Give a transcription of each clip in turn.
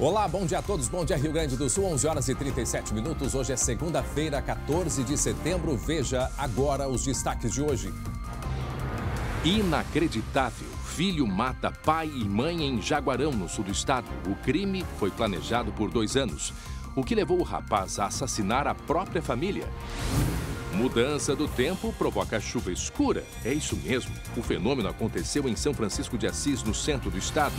Olá, bom dia a todos, bom dia Rio Grande do Sul, 11 horas e 37 minutos. Hoje é segunda-feira, 14 de setembro. Veja agora os destaques de hoje. Inacreditável. Filho mata pai e mãe em Jaguarão, no sul do estado. O crime foi planejado por 2 anos, o que levou o rapaz a assassinar a própria família. Mudança do tempo provoca chuva escura. É isso mesmo. O fenômeno aconteceu em São Francisco de Assis, no centro do estado.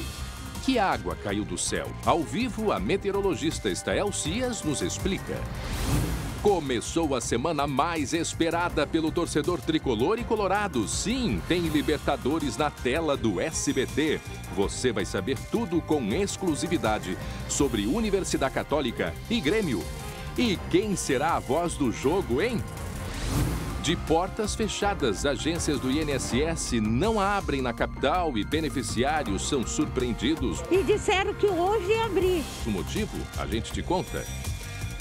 Que água caiu do céu? Ao vivo, a meteorologista Estael Cias nos explica. Começou a semana mais esperada pelo torcedor tricolor e colorado. Sim, tem Libertadores na tela do SBT. Você vai saber tudo com exclusividade sobre Universidade Católica e Grêmio. E quem será a voz do jogo, hein? De portas fechadas, agências do INSS não abrem na capital e beneficiários são surpreendidos. E disseram que hoje ia abrir. O motivo, a gente te conta.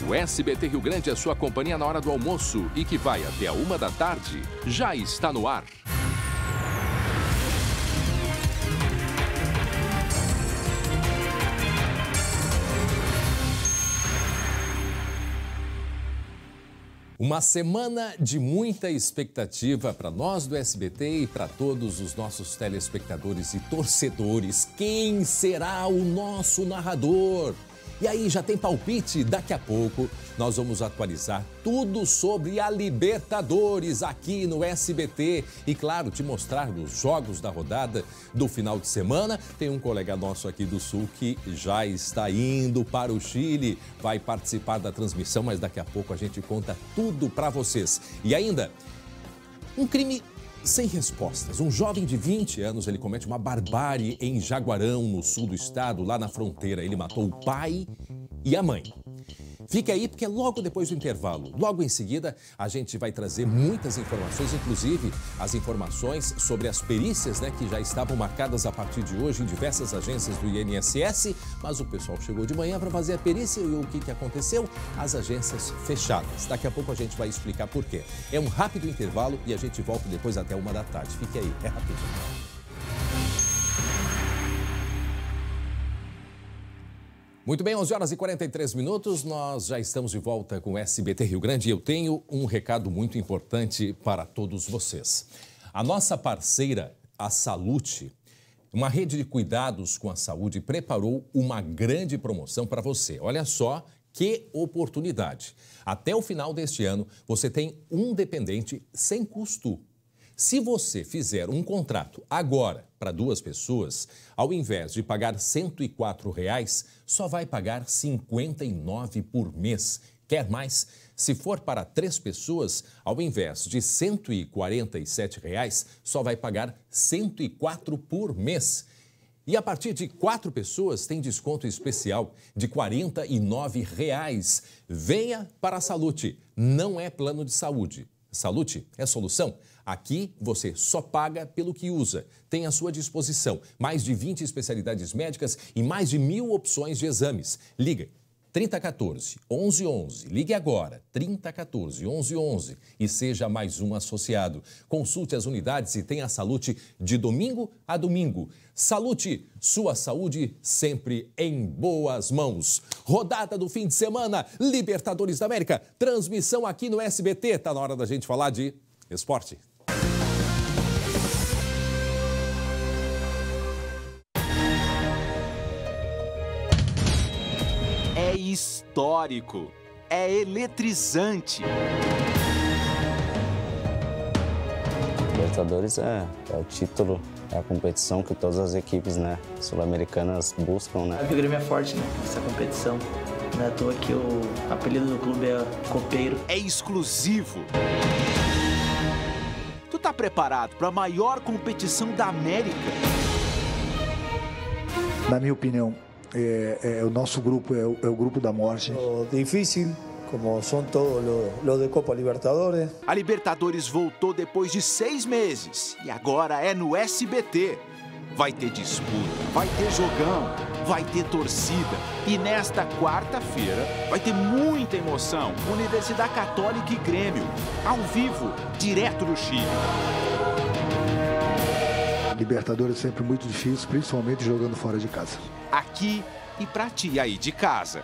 O SBT Rio Grande é sua companhia na hora do almoço e que vai até a 1 da tarde, já está no ar. Uma semana de muita expectativa para nós do SBT e para todos os nossos telespectadores e torcedores. Quem será o nosso narrador? E aí, já tem palpite? Daqui a pouco nós vamos atualizar tudo sobre a Libertadores aqui no SBT. E claro, te mostrar os jogos da rodada do final de semana. Tem um colega nosso aqui do Sul que já está indo para o Chile. Vai participar da transmissão, mas daqui a pouco a gente conta tudo para vocês. E ainda, um crime sem respostas. Um jovem de 20 anos, ele comete uma barbárie em Jaguarão, no sul do estado, lá na fronteira. Ele matou o pai e a mãe. Fica aí porque logo depois do intervalo, logo em seguida, a gente vai trazer muitas informações, inclusive as informações sobre as perícias, que já estavam marcadas a partir de hoje em diversas agências do INSS, mas o pessoal chegou de manhã para fazer a perícia e o que aconteceu? As agências fechadas. Daqui a pouco a gente vai explicar por quê. É um rápido intervalo e a gente volta depois até 1 da tarde. Fique aí, é rapidinho. Muito bem, 11 horas e 43 minutos, nós já estamos de volta com o SBT Rio Grande e eu tenho um recado muito importante para todos vocês. A nossa parceira, a Salute, uma rede de cuidados com a saúde, preparou uma grande promoção para você. Olha só que oportunidade. Até o final deste ano, você tem um dependente sem custo. Se você fizer um contrato agora para 2 pessoas, ao invés de pagar R$ 104, só vai pagar R$ 59 por mês. Quer mais? Se for para 3 pessoas, ao invés de R$ 147, só vai pagar R$ 104 por mês. E a partir de 4 pessoas tem desconto especial de R$ 49. Venha para a Salute. Não é plano de saúde. Salute é solução. Aqui você só paga pelo que usa. Tem à sua disposição mais de 20 especialidades médicas e mais de 1.000 opções de exames. Liga 3014 1111. Ligue agora 3014 1111 e seja mais um associado. Consulte as unidades e tenha a Salute de domingo a domingo. Salute, sua saúde sempre em boas mãos. Rodada do fim de semana, Libertadores da América, transmissão aqui no SBT. Tá na hora da gente falar de esporte. É histórico, é eletrizante. Libertadores é o título, é a competição que todas as equipes sul-americanas buscam. O Grêmio é forte nessa competição. Não é à toa que o apelido do clube é Copeiro. É exclusivo. Tu tá preparado para a maior competição da América? Na minha opinião, o nosso grupo é o grupo da morte. Difícil, como são todos os de Copa Libertadores. A Libertadores voltou depois de 6 meses e agora é no SBT. Vai ter disputa, vai ter jogão, vai ter torcida. E nesta quarta-feira vai ter muita emoção. Universidade Católica e Grêmio, ao vivo, direto do Chile. Libertadores é sempre muito difícil, principalmente jogando fora de casa. Aqui e pra ti aí de casa.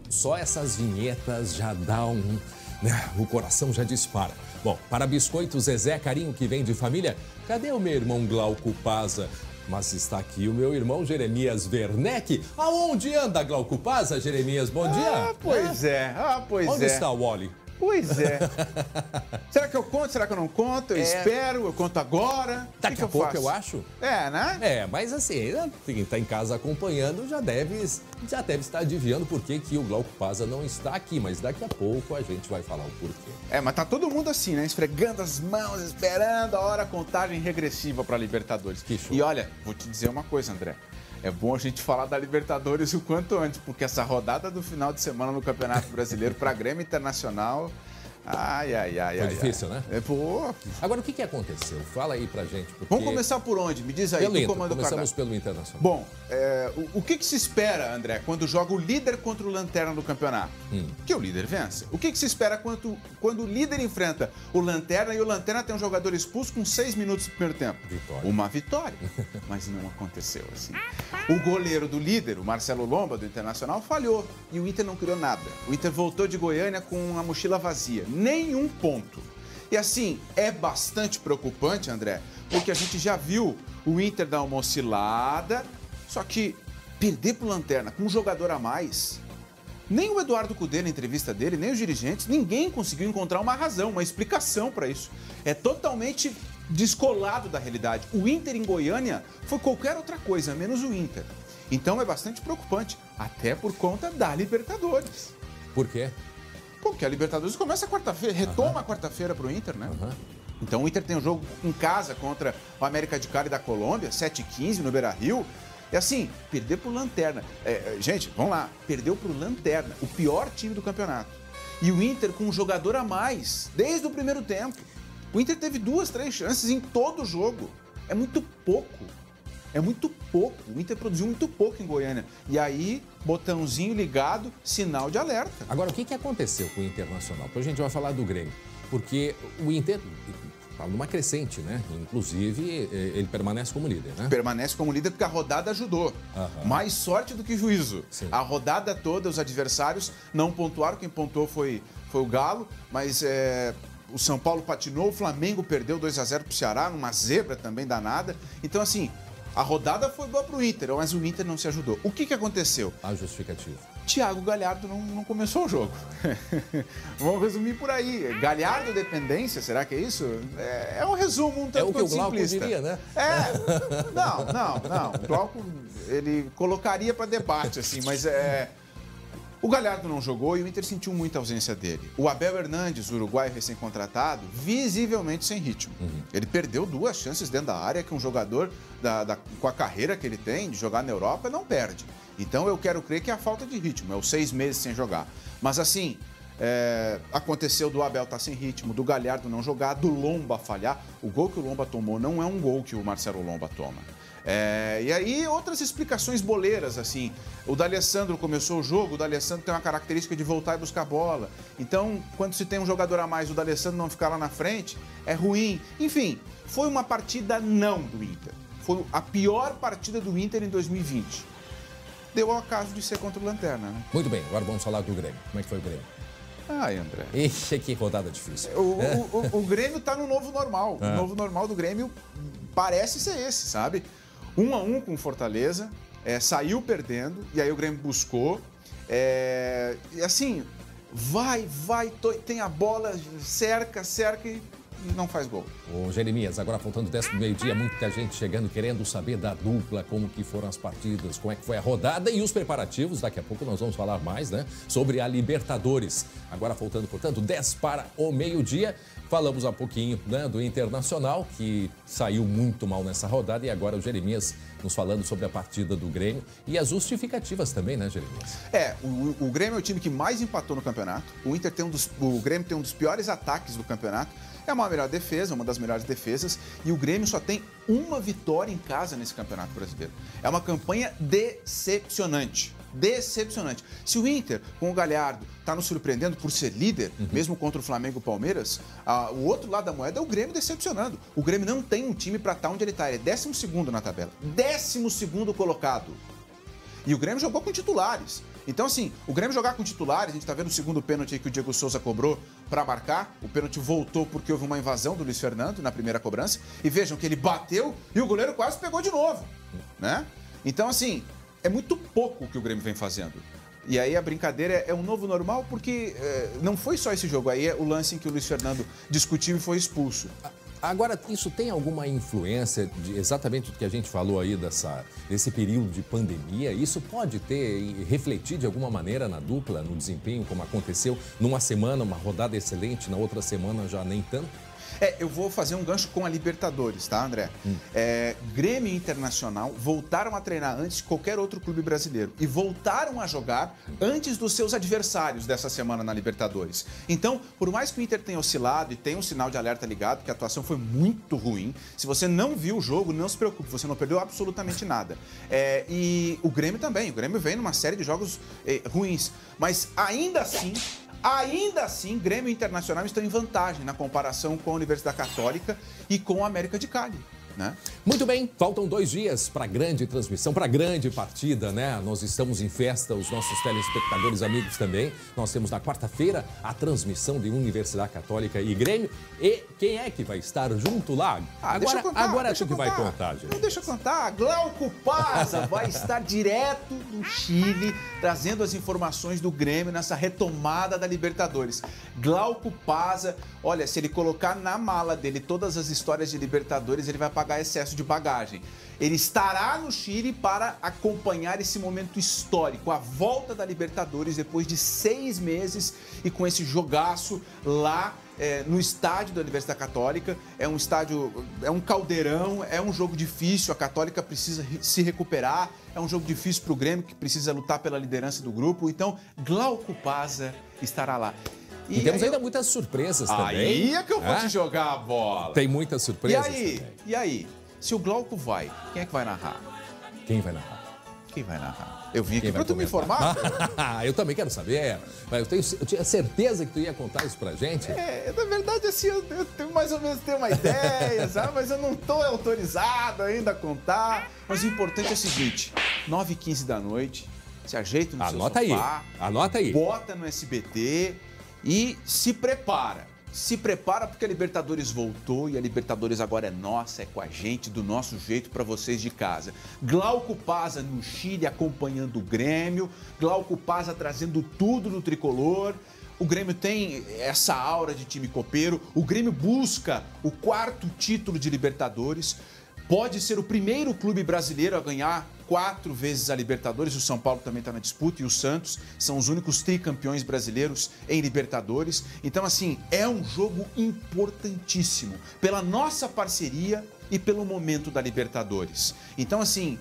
Só essas vinhetas já dá o coração já dispara. Bom, para Biscoitos Zezé, carinho que vem de família, cadê o meu irmão Glauco Paza? Mas está aqui o meu irmão Jeremias Werneck. Aonde anda Glauco Paza, Jeremias? Bom dia. Pois é. Onde está o Wally? Pois é. Será que eu conto? Será que eu não conto? Eu espero, eu conto agora. Daqui a pouco eu acho. Né? Mas assim, quem está em casa acompanhando já deve estar adivinhando por que o Glauco Paza não está aqui. Mas daqui a pouco a gente vai falar o porquê. Mas tá todo mundo assim, né? Esfregando as mãos, esperando a hora, contagem regressiva para Libertadores. Que show. E olha, vou te dizer uma coisa, André. É bom a gente falar da Libertadores o quanto antes, porque essa rodada do final de semana no Campeonato Brasileiro para Grêmio Internacional... Foi difícil, né? Pô. Agora, o que aconteceu? Fala aí pra gente. Porque... Vamos começar por onde? Me diz aí, pelo tu Inter. comanda o Começamos pelo Internacional. Bom, o que se espera, André, quando joga o líder contra o lanterna do campeonato? Que o líder vença. O que se espera quando o líder enfrenta o lanterna e o lanterna tem um jogador expulso com 6 minutos do primeiro tempo? Vitória. Uma vitória. Mas não aconteceu assim. O goleiro do líder, o Marcelo Lomba, do Internacional, falhou. E o Inter não criou nada. O Inter voltou de Goiânia com a mochila vazia. Nenhum ponto. E assim, é bastante preocupante, André, porque a gente já viu o Inter dar uma oscilada, só que perder pro lanterna com um jogador a mais, nem o Eduardo Cudê na entrevista dele, nem os dirigentes, ninguém conseguiu encontrar uma razão, uma explicação para isso. É totalmente descolado da realidade. O Inter em Goiânia foi qualquer outra coisa, menos o Inter. Então é bastante preocupante, até por conta da Libertadores. Por quê? Porque a Libertadores começa quarta-feira, retoma a quarta-feira para o Inter, né? Então o Inter tem um jogo em casa contra o América de Cali da Colômbia, 7h15 no Beira-Rio. E assim, perder pro Lanterna. Gente, vamos lá, perdeu pro Lanterna, o pior time do campeonato. E o Inter com um jogador a mais, desde o primeiro tempo. O Inter teve 2, 3 chances em todo o jogo. É muito pouco. É muito pouco. O Inter produziu muito pouco em Goiânia. E aí, botãozinho ligado, sinal de alerta. Agora, o que aconteceu com o Internacional? Depois a gente vai falar do Grêmio. Porque o Inter está numa crescente, né? Inclusive, ele permanece como líder, né? Permanece como líder porque a rodada ajudou. Mais sorte do que juízo. Sim. A rodada toda, os adversários não pontuaram. Quem pontuou foi o Galo, mas... O São Paulo patinou, o Flamengo perdeu 2-0 pro Ceará, numa zebra também danada. Então, assim, a rodada foi boa pro Inter, mas o Inter não se ajudou. O que aconteceu? A justificativa. Thiago Galhardo não começou o jogo. Vamos resumir por aí. Galhardo dependência, será que é isso? É um resumo um tanto quanto simplista. É o que o Glauco simplista. diria, né? Não. O Glauco, ele colocaria para debate, assim, mas O Galhardo não jogou e o Inter sentiu muita ausência dele. O Abel Hernandes, o uruguaio recém-contratado, visivelmente sem ritmo. Ele perdeu 2 chances dentro da área que um jogador com a carreira que ele tem de jogar na Europa não perde. Então eu quero crer que é a falta de ritmo, é os 6 meses sem jogar. Mas assim, aconteceu do Abel estar sem ritmo, do Galhardo não jogar, do Lomba falhar. O gol que o Lomba tomou não é um gol que o Marcelo Lomba toma. E aí outras explicações boleiras, assim. O D'Alessandro começou o jogo, o D'Alessandro tem uma característica de voltar e buscar bola. Então, quando se tem um jogador a mais, o D'Alessandro não ficar lá na frente, é ruim. Enfim, foi uma partida não do Inter. Foi a pior partida do Inter em 2020. Deu ao acaso de ser contra o Lanterna, né? Muito bem, agora vamos falar do Grêmio. Como é que foi o Grêmio? Ai, André. Ixi, que rodada difícil. O Grêmio tá no novo normal. O novo normal do Grêmio parece ser esse, sabe? 1-1 com o Fortaleza, saiu perdendo, e aí o Grêmio buscou. E assim, tem a bola, cerca e não faz gol. Ô Jeremias, agora faltando 10 pro meio-dia, muita gente chegando querendo saber da dupla, como que foram as partidas, como é que foi a rodada e os preparativos. Daqui a pouco nós vamos falar mais, né, sobre a Libertadores. Agora faltando, portanto, 10 para o meio-dia. Falamos há pouquinho, né, do Internacional, que saiu muito mal nessa rodada, e agora o Jeremias nos falando sobre a partida do Grêmio e as justificativas também, né, Jeremias? O Grêmio é o time que mais empatou no campeonato. O Grêmio tem um dos piores ataques do campeonato. É uma melhor defesa, uma das melhores defesas, e o Grêmio só tem uma vitória em casa nesse Campeonato Brasileiro. É uma campanha decepcionante. decepcionante. Se o Inter, com o Galhardo, está nos surpreendendo por ser líder, mesmo contra o Flamengo e o Palmeiras, o outro lado da moeda é o Grêmio decepcionando. O Grêmio não tem um time para estar onde ele está. Ele é 12º na tabela. 12º colocado. E o Grêmio jogou com titulares. Então, assim, o Grêmio jogar com titulares, a gente tá vendo o segundo pênalti aí que o Diego Souza cobrou para marcar. O pênalti voltou porque houve uma invasão do Luiz Fernando na primeira cobrança. E vejam que ele bateu e o goleiro quase pegou de novo, né? Então, assim, é muito pouco o que o Grêmio vem fazendo. E aí a brincadeira é um novo normal porque não foi só esse jogo. Aí é o lance em que o Luiz Fernando discutiu e foi expulso. Agora, isso tem alguma influência de exatamente do que a gente falou aí desse período de pandemia? Isso pode refletir de alguma maneira na dupla, no desempenho, como aconteceu numa semana, uma rodada excelente, na outra semana já nem tanto? Eu vou fazer um gancho com a Libertadores, tá, André? Grêmio e Internacional voltaram a treinar antes de qualquer outro clube brasileiro e voltaram a jogar antes dos seus adversários dessa semana na Libertadores. Então, por mais que o Inter tenha oscilado e tenha um sinal de alerta ligado, porque a atuação foi muito ruim, se você não viu o jogo, não se preocupe, você não perdeu absolutamente nada. E o Grêmio também, o Grêmio vem numa série de jogos ruins, mas ainda assim, Grêmio e Internacional estão em vantagem na comparação com a Universidade Católica e com a América de Cali, né? Muito bem, faltam 2 dias para a grande transmissão, para a grande partida, né? Nós estamos em festa, os nossos telespectadores amigos também. Nós temos na quarta-feira a transmissão de Universidade Católica e Grêmio. E quem é que vai estar junto lá? Agora é tu que vai contar, gente. Não, deixa eu contar. Glauco Paza vai estar direto do Chile, trazendo as informações do Grêmio nessa retomada da Libertadores. Glauco Paza, olha, se ele colocar na mala dele todas as histórias de Libertadores, ele vai pagar excesso de bagagem. Ele estará no Chile para acompanhar esse momento histórico, a volta da Libertadores depois de 6 meses e com esse jogaço lá no estádio da Universidade Católica. É um estádio, é um caldeirão, é um jogo difícil, a Católica precisa se recuperar, é um jogo difícil para o Grêmio, que precisa lutar pela liderança do grupo. Então, Glauco Paza estará lá. E temos ainda muitas surpresas também. Aí é que eu vou te jogar a bola. Tem muitas surpresas E aí? Se o Glauco vai, quem é que vai narrar? Quem vai narrar? Quem vai narrar? Eu vim aqui para tu me informar. Eu também quero saber. Eu tinha certeza que tu ia contar isso pra gente. Na verdade, assim, eu tenho mais ou menos uma ideia, sabe? Mas eu não estou autorizado ainda a contar. Mas o importante é o seguinte, 9h15 da noite, se ajeita no seu sofá. Anota aí. Bota no SBT e se prepara. Se prepara porque a Libertadores voltou e a Libertadores agora é nossa, é com a gente, do nosso jeito para vocês de casa. Glauco Paza no Chile acompanhando o Grêmio, Glauco Paza trazendo tudo no tricolor. O Grêmio tem essa aura de time copeiro, o Grêmio busca o 4º título de Libertadores. Pode ser o primeiro clube brasileiro a ganhar 4 vezes a Libertadores. O São Paulo também está na disputa e o Santos são os únicos tricampeões brasileiros em Libertadores. Então, assim, é um jogo importantíssimo pela nossa parceria e pelo momento da Libertadores. Então, assim,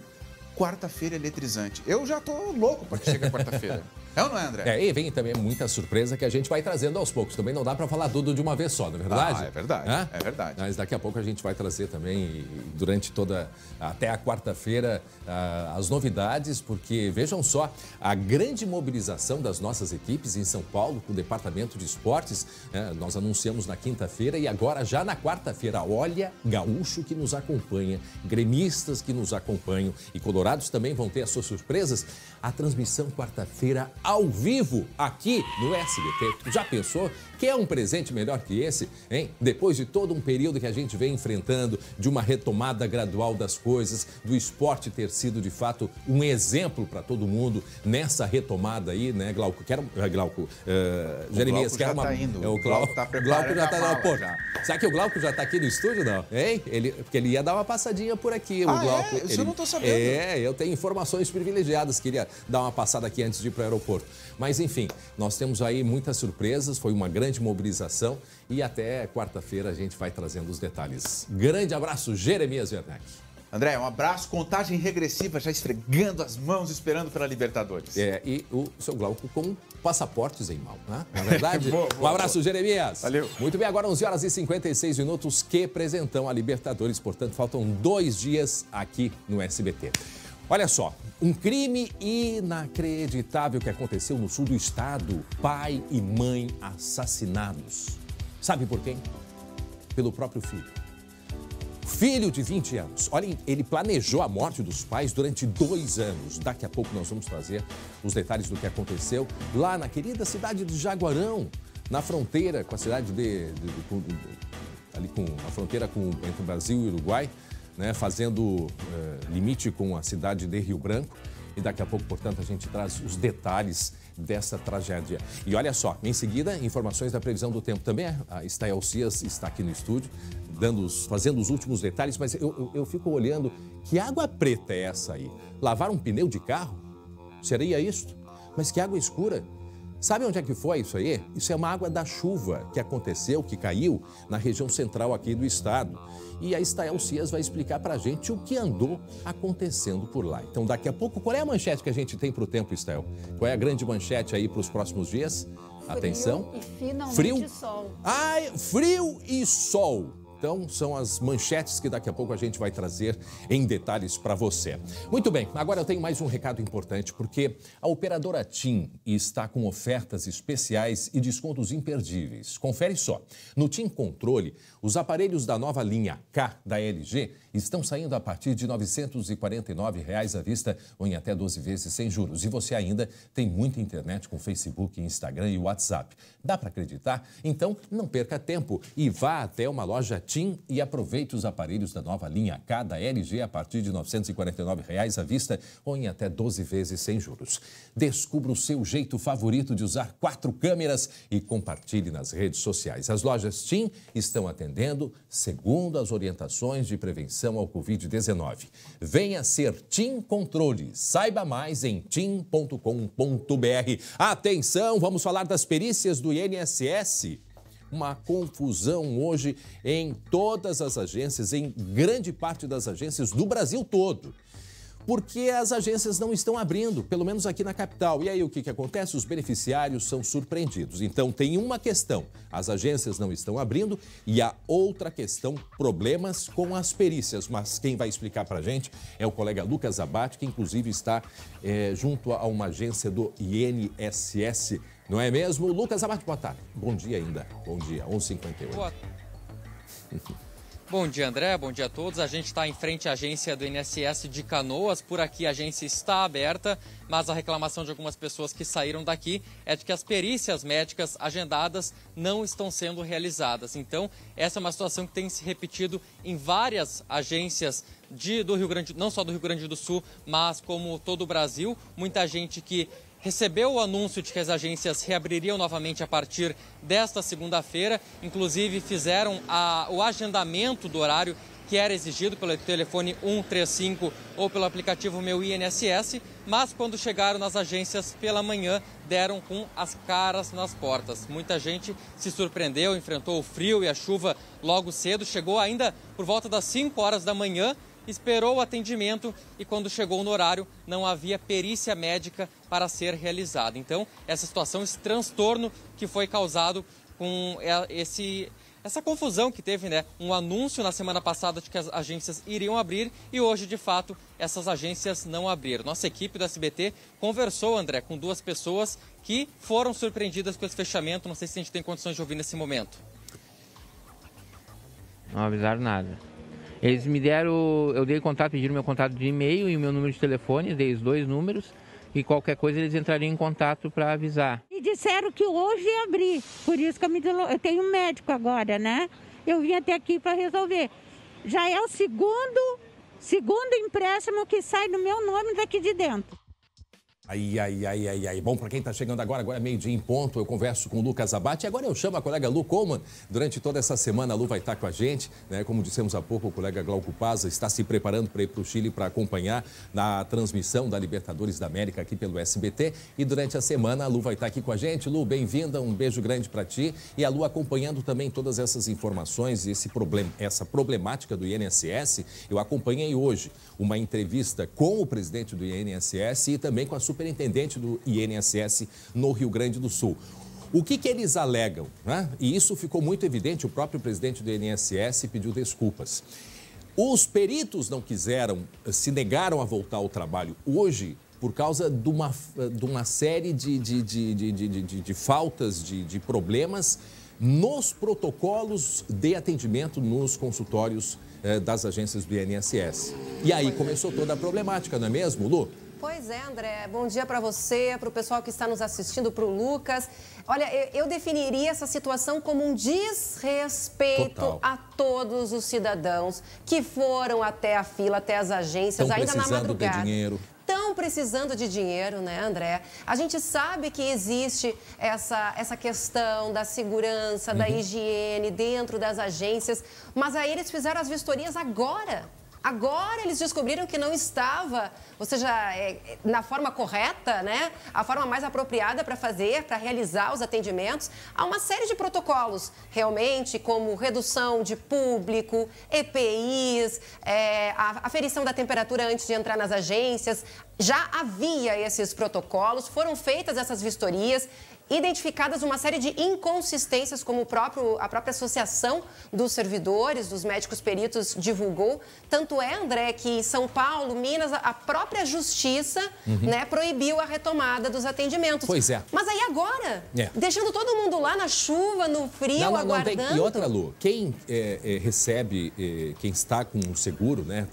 quarta-feira é eletrizante. Eu já tô louco para que chegue a quarta-feira. É ou não é, André? E vem também muita surpresa que a gente vai trazendo aos poucos. Também não dá para falar tudo de uma vez só, não é verdade? É verdade, é verdade. Mas daqui a pouco a gente vai trazer também, durante até a quarta-feira, as novidades, porque vejam só, a grande mobilização das nossas equipes em São Paulo, com o Departamento de Esportes, nós anunciamos na quinta-feira e agora já na quarta-feira, olha, gaúcho que nos acompanha, gremistas que nos acompanham e colorados também vão ter as suas surpresas. A transmissão quarta-feira ao vivo aqui no SBT. Tu já pensou que é um presente melhor que esse, hein? Depois de todo um período que a gente vem enfrentando, de uma retomada gradual das coisas, do esporte ter sido de fato um exemplo para todo mundo nessa retomada aí, né, Glauco? Jeremias, quer uma... Tá indo. O Glauco já tá já. Será que o Glauco já tá aqui no estúdio, não? Hein? Porque ele ia dar uma passadinha por aqui, o Glauco. Isso eu não tô sabendo. Eu tenho informações privilegiadas, queria dar uma passada aqui antes de ir para o aeroporto. Mas, enfim, nós temos aí muitas surpresas, foi uma grande mobilização e até quarta-feira a gente vai trazendo os detalhes. Grande abraço, Jeremias Werneck. André, um abraço, contagem regressiva, já esfregando as mãos, esperando pela Libertadores. E o seu Glauco com passaportes em mão, né? Na verdade, um abraço, Jeremias. Valeu. Muito bem, agora 11h56, que presentão a Libertadores, portanto, faltam 2 dias aqui no SBT. Olha só, um crime inacreditável que aconteceu no sul do estado. Pai e mãe assassinados. Sabe por quem? Pelo próprio filho. Filho de 20 anos. Olha, ele planejou a morte dos pais durante 2 anos. Daqui a pouco nós vamos trazer os detalhes do que aconteceu lá na querida cidade de Jaguarão, na fronteira com a cidade ali com a fronteira entre o Brasil e o Uruguai, né, fazendo limite com a cidade de Rio Branco. E daqui a pouco, portanto, a gente traz os detalhes dessa tragédia. E olha só, em seguida, informações da previsão do tempo também. A Estael Cias está aqui no estúdio, fazendo os últimos detalhes, mas eu fico olhando, que água preta é essa aí? Lavar um pneu de carro? Seria isso? Mas que água escura? Sabe onde é que foi isso aí? Isso é uma água da chuva que aconteceu, que caiu na região central aqui do estado. E a Estael Cias vai explicar pra gente o que andou acontecendo por lá. Então, daqui a pouco, qual é a manchete que a gente tem pro tempo, Estael? Qual é a grande manchete aí para os próximos dias? Atenção. Frio e finalmente frio. Sol. Ai, frio e sol. Então, são as manchetes que daqui a pouco a gente vai trazer em detalhes para você. Muito bem, agora eu tenho mais um recado importante, porque a operadora TIM está com ofertas especiais e descontos imperdíveis. Confere só. No TIM Controle, os aparelhos da nova linha K da LG estão saindo a partir de R$ 949 à vista ou em até 12 vezes sem juros. E você ainda tem muita internet com Facebook, Instagram e WhatsApp. Dá para acreditar? Então, não perca tempo e vá até uma loja TIM e aproveite os aparelhos da nova linha K da LG a partir de R$ 949 à vista ou em até 12 vezes sem juros. Descubra o seu jeito favorito de usar 4 câmeras e compartilhe nas redes sociais. As lojas TIM estão atendendo segundo as orientações de prevenção ao Covid-19. Venha ser TIM Controle. Saiba mais em tim.com.br. Atenção, vamos falar das perícias do INSS. Uma confusão hoje em todas as agências, em grande parte das agências do Brasil todo. Porque as agências não estão abrindo, pelo menos aqui na capital. E aí o que acontece? Os beneficiários são surpreendidos. Então tem uma questão, as agências não estão abrindo, e a outra questão, problemas com as perícias. Mas quem vai explicar para a gente é o colega Lucas Abate, que inclusive está junto a uma agência do INSS. Não é mesmo? Lucas Abate, boa tarde. Bom dia ainda. Bom dia, 11h58. Boa. Bom dia, André. Bom dia a todos. A gente está em frente à agência do INSS de Canoas. Por aqui a agência está aberta, mas a reclamação de algumas pessoas que saíram daqui é de que as perícias médicas agendadas não estão sendo realizadas. Então, essa é uma situação que tem se repetido em várias agências do Rio Grande, não só do Rio Grande do Sul, mas como todo o Brasil. Muita gente que recebeu o anúncio de que as agências reabririam novamente a partir desta segunda-feira. Inclusive, fizeram o agendamento do horário que era exigido pelo telefone 135 ou pelo aplicativo Meu INSS, mas quando chegaram nas agências pela manhã, deram com as caras nas portas. Muita gente se surpreendeu, enfrentou o frio e a chuva logo cedo, chegou ainda por volta das 5 horas da manhã, esperou o atendimento e quando chegou no horário não havia perícia médica para ser realizada. Então, essa situação, esse transtorno que foi causado com essa confusão que teve, né? Um anúncio na semana passada de que as agências iriam abrir e hoje, de fato, essas agências não abriram. Nossa equipe do SBT conversou, André, com 2 pessoas que foram surpreendidas com esse fechamento. Não sei se a gente tem condições de ouvir nesse momento. Não avisaram nada. Eles me deram, eu dei contato, pediram meu contato de e-mail e o meu número de telefone, dei os 2 números e qualquer coisa eles entrariam em contato para avisar. E disseram que hoje ia abrir, por isso que eu tenho um médico agora, né? Eu vim até aqui para resolver. Já é o segundo empréstimo que sai do meu nome daqui de dentro. Ai. Bom, para quem está chegando agora é meio-dia em ponto, eu converso com o Lucas Abate. E agora eu chamo a colega Lu Coleman. Durante toda essa semana a Lu vai estar com a gente, né? Como dissemos há pouco, o colega Glauco Paz está se preparando para ir para o Chile para acompanhar na transmissão da Libertadores da América aqui pelo SBT. E durante a semana a Lu vai estar aqui com a gente. Lu, bem-vinda, um beijo grande para ti. E a Lu acompanhando também todas essas informações e essa problemática do INSS. Eu acompanhei hoje uma entrevista com o presidente do INSS e também com a superintendente do INSS no Rio Grande do Sul. O que eles alegam, né? E isso ficou muito evidente, o próprio presidente do INSS pediu desculpas. Os peritos não quiseram, se negaram a voltar ao trabalho hoje por causa de uma série de faltas, de problemas nos protocolos de atendimento nos consultórios das agências do INSS. E aí começou toda a problemática, não é mesmo, Lu? Pois é, André. Bom dia para você, para o pessoal que está nos assistindo, para o Lucas. Olha, eu definiria essa situação como um desrespeito a todos os cidadãos que foram até a fila, até as agências, ainda na madrugada. Precisando de dinheiro. Estão precisando de dinheiro, né, André? A gente sabe que existe essa questão da segurança, da higiene dentro das agências, mas aí eles fizeram as vistorias agora. Agora eles descobriram que não estava, ou seja, na forma correta, né? A forma mais apropriada para fazer, para realizar os atendimentos. Há uma série de protocolos, realmente, como redução de público, EPIs, a aferição da temperatura antes de entrar nas agências. Já havia esses protocolos, foram feitas essas vistorias, identificadas uma série de inconsistências, como a própria Associação dos Servidores, dos Médicos Peritos, divulgou. Tanto é, André, que em São Paulo, Minas, a própria Justiça né, proibiu a retomada dos atendimentos. Pois é. Mas aí agora, deixando todo mundo lá na chuva, no frio, aguardando... E outra, Lu, quem recebe, quem está com o seguro, né,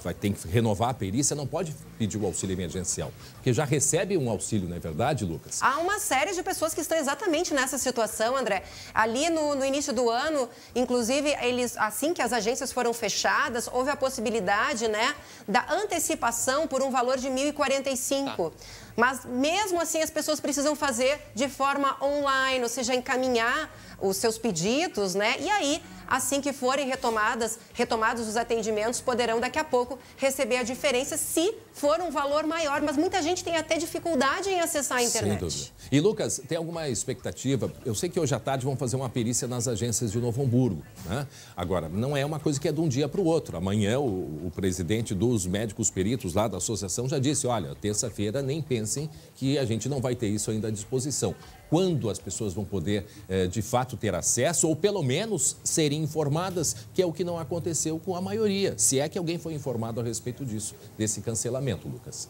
vai ter que renovar a perícia, não pode pedir o auxílio emergencial, porque já recebe um auxílio, não é verdade, Lucas? Há uma série de pessoas que estão exatamente nessa situação, André. Ali no início do ano, inclusive, assim que as agências foram fechadas, houve a possibilidade, né, da antecipação por um valor de R$ 1.045. Mas, mesmo assim, as pessoas precisam fazer de forma online, ou seja, encaminhar os seus pedidos, né? E aí, assim que forem retomados os atendimentos, poderão daqui a pouco receber a diferença se for um valor maior. Mas muita gente tem até dificuldade em acessar a internet. Sem dúvida. E, Lucas, tem alguma expectativa? Eu sei que hoje à tarde vão fazer uma perícia nas agências de Novo Hamburgo, né? Agora, não é uma coisa que é de um dia para o outro. Amanhã, o presidente dos médicos peritos lá da associação já disse, olha, terça-feira nem pensem que a gente não vai ter isso ainda à disposição. Quando as pessoas vão poder, de fato, ter acesso ou, pelo menos, serem informadas, que é o que não aconteceu com a maioria. Se é que alguém foi informado a respeito disso, desse cancelamento, Lucas.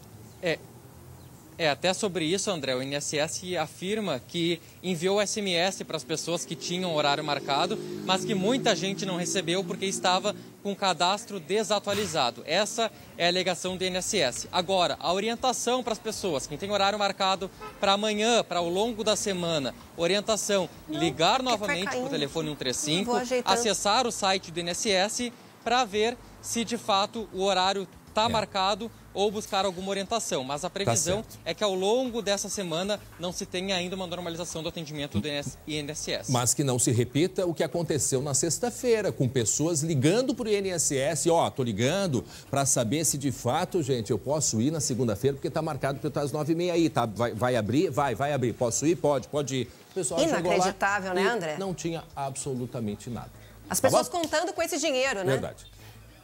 Até sobre isso, André, o INSS afirma que enviou SMS para as pessoas que tinham horário marcado, mas que muita gente não recebeu porque estava com o cadastro desatualizado. Essa é a alegação do INSS. Agora, a orientação para as pessoas, quem tem horário marcado para amanhã, para ao longo da semana, orientação, ligar novamente para o telefone 135, acessar o site do INSS para ver se de fato o horário está marcado ou buscar alguma orientação. Mas a previsão é que ao longo dessa semana não se tenha ainda uma normalização do atendimento do INSS. Mas que não se repita o que aconteceu na sexta-feira, com pessoas ligando para o INSS, tô ligando para saber se de fato, gente, eu posso ir na segunda-feira, porque está marcado para as 9h30 aí, tá? Vai abrir? Vai abrir. Posso ir? Pode ir. O pessoal inacreditável, né, André? Não tinha absolutamente nada. As pessoas contando com esse dinheiro, né? Verdade.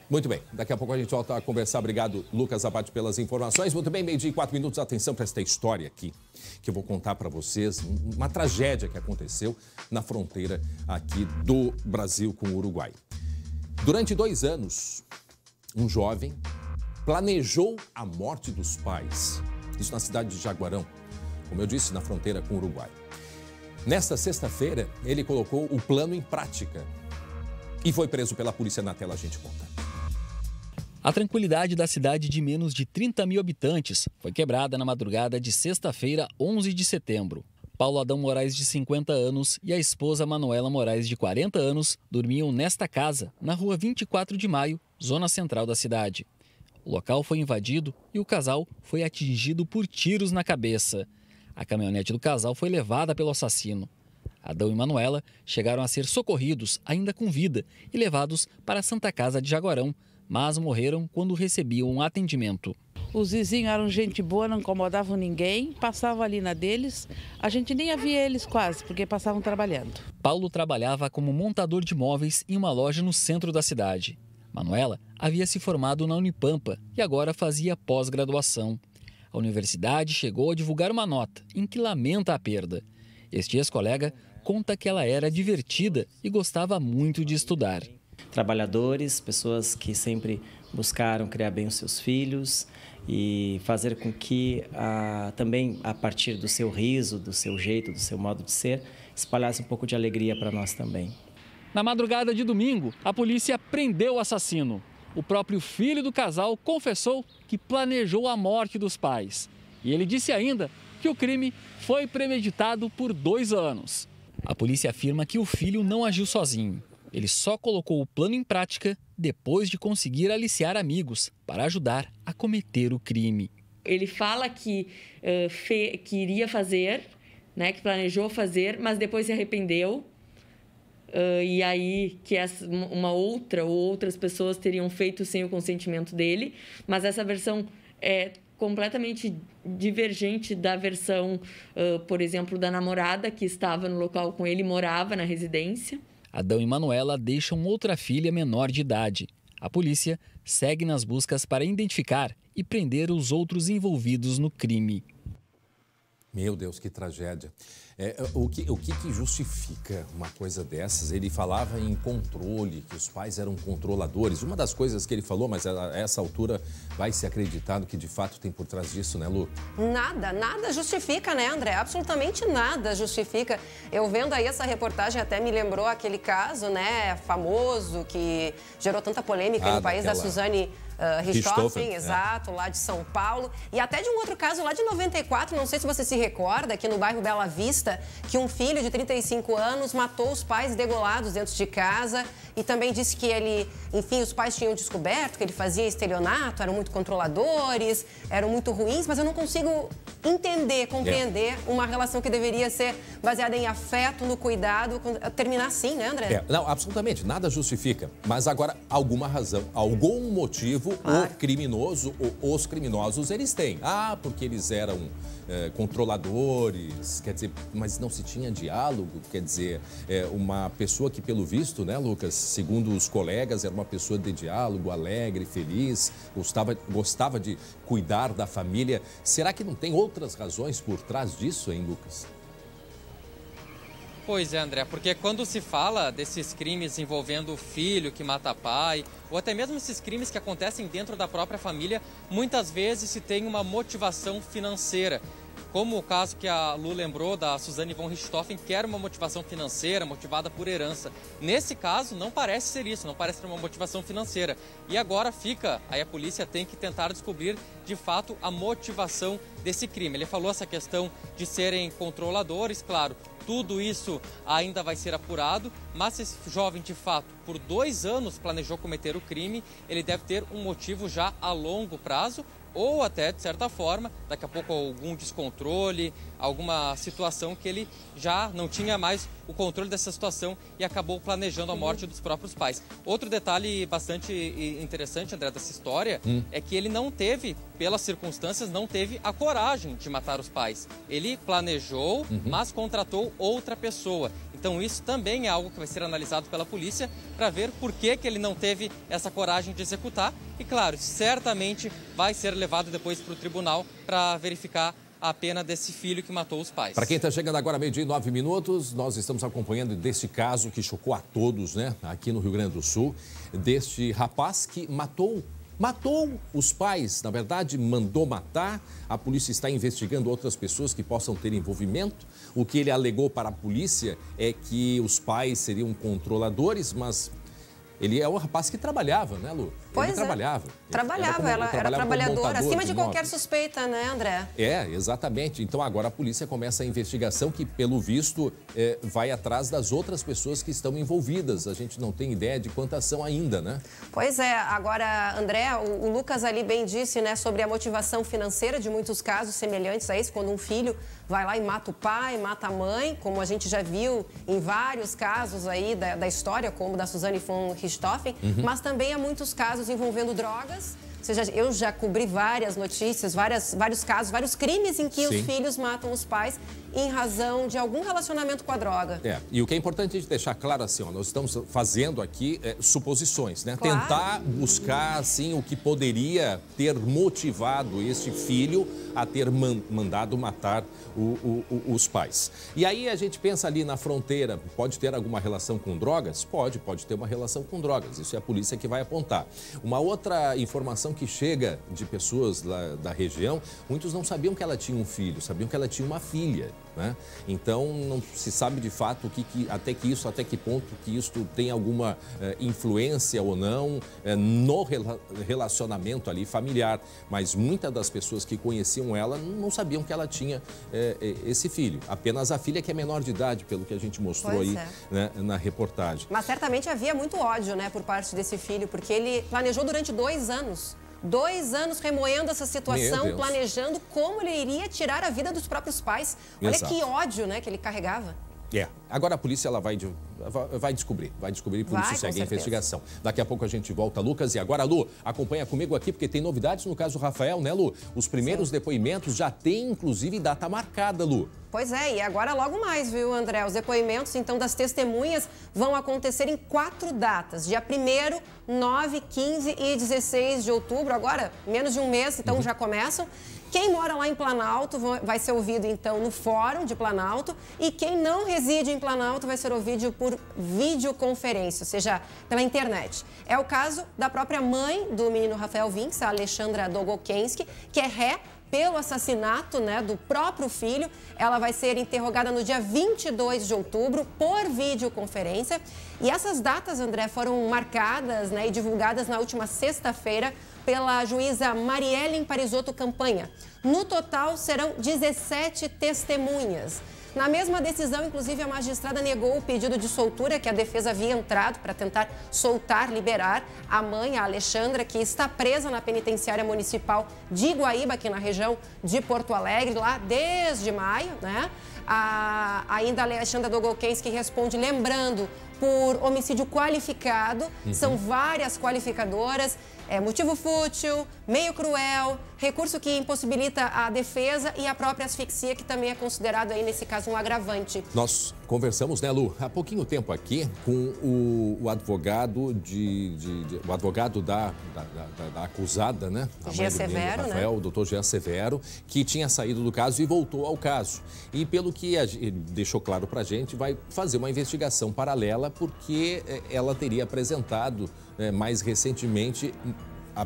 Muito bem, daqui a pouco a gente volta a conversar. Obrigado, Lucas Abate, pelas informações. Muito bem, 12h e 4 minutos. Atenção para esta história aqui, que eu vou contar para vocês. Uma tragédia que aconteceu na fronteira aqui do Brasil com o Uruguai. Durante 2 anos, um jovem planejou a morte dos pais. Isso na cidade de Jaguarão, como eu disse, na fronteira com o Uruguai. Nesta sexta-feira, ele colocou o plano em prática e foi preso pela polícia. Na tela a gente conta. A tranquilidade da cidade de menos de 30 mil habitantes foi quebrada na madrugada de sexta-feira, 11 de setembro. Paulo Adão Moraes, de 50 anos, e a esposa Manuela Moraes, de 40 anos, dormiam nesta casa, na rua 24 de Maio, zona central da cidade. O local foi invadido e o casal foi atingido por tiros na cabeça. A caminhonete do casal foi levada pelo assassino. Adão e Manuela chegaram a ser socorridos, ainda com vida, e levados para a Santa Casa de Jaguarão, mas morreram quando recebiam um atendimento. Os vizinhos eram gente boa, não incomodavam ninguém, passavam ali na deles, a gente nem havia eles quase, porque passavam trabalhando. Paulo trabalhava como montador de móveis em uma loja no centro da cidade. Manuela havia se formado na Unipampa e agora fazia pós-graduação. A universidade chegou a divulgar uma nota em que lamenta a perda. Este ex-colega conta que ela era divertida e gostava muito de estudar. Trabalhadores, pessoas que sempre buscaram criar bem os seus filhos e fazer com que, também a partir do seu riso, do seu jeito, do seu modo de ser, espalhasse um pouco de alegria para nós também. Na madrugada de domingo, a polícia prendeu o assassino. O próprio filho do casal confessou que planejou a morte dos pais. E ele disse ainda que o crime foi premeditado por 2 anos. A polícia afirma que o filho não agiu sozinho. Ele só colocou o plano em prática depois de conseguir aliciar amigos para ajudar a cometer o crime. Ele fala que iria fazer, né, que planejou fazer, mas depois se arrependeu. E aí que uma outra ou outras pessoas teriam feito sem o consentimento dele. Mas essa versão é completamente divergente da versão, por exemplo, da namorada que estava no local com ele, morava na residência. Adão e Manuela deixam outra filha menor de idade. A polícia segue nas buscas para identificar e prender os outros envolvidos no crime. Meu Deus, que tragédia. O que justifica uma coisa dessas? Ele falava em controle, que os pais eram controladores. Uma das coisas que ele falou, mas a essa altura vai ser acreditado que de fato tem por trás disso, né, Lu? Nada justifica, né, André? Absolutamente nada justifica. Eu vendo aí essa reportagem até me lembrou aquele caso, né, famoso, que gerou tanta polêmica no país, da Suzane Richthofen, exato, lá de São Paulo. E até de um outro caso lá de 94, não sei se você se recorda, aqui no bairro Bela Vista, que um filho de 35 anos matou os pais degolados dentro de casa e também disse que ele, enfim, os pais tinham descoberto que ele fazia estelionato, eram muito controladores, eram muito ruins, mas eu não consigo compreender uma relação que deveria ser baseada em afeto, no cuidado, terminar assim, né, André? Não, absolutamente, nada justifica. Mas agora, alguma razão, algum motivo, o criminoso, os criminosos, eles têm. Porque eles eram controladores, quer dizer, mas não se tinha diálogo, quer dizer, uma pessoa que, pelo visto, né, Lucas, segundo os colegas, era uma pessoa de diálogo, alegre, feliz, gostava de cuidar da família. Será que não tem outras razões por trás disso, hein, Lucas? Pois é, André, porque quando se fala desses crimes envolvendo o filho que mata pai, ou até mesmo esses crimes que acontecem dentro da própria família, muitas vezes se tem uma motivação financeira. Como o caso que a Lu lembrou da Suzane von Richthofen, que era uma motivação financeira, motivada por herança. Nesse caso, não parece ser isso, não parece ser uma motivação financeira. E agora aí a polícia tem que tentar descobrir, de fato, a motivação desse crime. Ele falou essa questão de serem controladores, claro, tudo isso ainda vai ser apurado, mas esse jovem, de fato, por 2 anos planejou cometer o crime, ele deve ter um motivo já a longo prazo, ou até, de certa forma, daqui a pouco algum descontrole, alguma situação que ele já não tinha mais o controle dessa situação e acabou planejando a morte dos próprios pais. Outro detalhe bastante interessante, André, dessa história, é que ele não teve, pelas circunstâncias, não teve a coragem de matar os pais. Ele planejou, mas contratou outra pessoa. Então isso também é algo que vai ser analisado pela polícia para ver por que ele não teve essa coragem de executar. E claro, certamente vai ser levado depois para o tribunal para verificar a pena desse filho que matou os pais. Para quem está chegando agora, 12:09, nós estamos acompanhando desse caso que chocou a todos, né? Aqui no Rio Grande do Sul, deste rapaz que matou os pais, na verdade, mandou matar. A polícia está investigando outras pessoas que possam ter envolvimento. O que ele alegou para a polícia é que os pais seriam controladores, mas ele é um rapaz que trabalhava, né, Lu? Pois ele trabalhava. Ela era trabalhadora, acima de qualquer suspeita, né, André? Exatamente. Então agora a polícia começa a investigação que, pelo visto, vai atrás das outras pessoas que estão envolvidas. A gente não tem ideia de quantas são ainda, né? Pois é. Agora, André, o Lucas ali bem disse, né, sobre a motivação financeira de muitos casos semelhantes a esse, quando um filho vai lá e mata o pai, mata a mãe, como a gente já viu em vários casos aí da história, como da Suzane von Richthofen, mas também há muitos casos envolvendo drogas, seja, eu já cobri várias notícias, vários casos, vários crimes em que os filhos matam os pais em razão de algum relacionamento com a droga. E o que é importante a gente deixar claro assim, ó, nós estamos fazendo aqui suposições, né? Claro. Tentar buscar, assim, o que poderia ter motivado este filho a ter mandado matar os pais. E aí a gente pensa ali na fronteira, pode ter alguma relação com drogas? Pode ter uma relação com drogas, isso é a polícia que vai apontar. Uma outra informação que chega de pessoas lá da região, muitos não sabiam que ela tinha um filho, sabiam que ela tinha uma filha. Né? Então, não se sabe de fato até que ponto que isso tem alguma influência ou não no relacionamento ali familiar. Mas muitas das pessoas que conheciam ela não sabiam que ela tinha esse filho. Apenas a filha que é menor de idade, pelo que a gente mostrou aí né, na reportagem. Mas certamente havia muito ódio, né, por parte desse filho, porque ele planejou durante 2 anos. 2 anos remoendo essa situação, planejando como ele iria tirar a vida dos próprios pais. Olha que ódio, né, que ele carregava. Agora a polícia ela vai descobrir, por isso segue a investigação. Daqui a pouco a gente volta, Lucas. E agora, Lu, acompanha comigo aqui, porque tem novidades no caso Rafael, né, Lu? Os primeiros depoimentos já tem, inclusive, data marcada, Lu. Pois é, e agora logo mais, viu, André? Os depoimentos, então, das testemunhas vão acontecer em 4 datas. Dia 1º, 9, 15 e 16 de outubro. Agora, menos de um mês, então já começam. Quem mora lá em Planalto vai ser ouvido, então, no Fórum de Planalto. E quem não reside em Planalto vai ser ouvido por videoconferência, ou seja, pela internet. É o caso da própria mãe do menino Rafael Vinks, a Alexandra Dogokensky, que é ré pelo assassinato, né, do próprio filho. Ela vai ser interrogada no dia 22 de outubro por videoconferência. E essas datas, André, foram marcadas, né, e divulgadas na última sexta-feira pela juíza Mariellen Parisotto Campanha. No total, serão 17 testemunhas. Na mesma decisão, inclusive, a magistrada negou o pedido de soltura que a defesa havia entrado para tentar soltar, liberar a mãe, a Alexandra, que está presa na penitenciária municipal de Iguaíba, aqui na região de Porto Alegre, lá desde maio, né? Ainda a Alexandra Dogokensky responde, lembrando, por homicídio qualificado. São várias qualificadoras. Motivo fútil, meio cruel, recurso que impossibilita a defesa e a própria asfixia, que também é considerado aí, nesse caso, um agravante. Nós conversamos, né, Lu, há pouquinho tempo aqui com o advogado o advogado da acusada, né? Jean Severo, Rafael, né? O doutor Jean Severo, que tinha saído do caso e voltou ao caso. E pelo que ele deixou claro pra gente, vai fazer uma investigação paralela, porque ela teria apresentado mais recentemente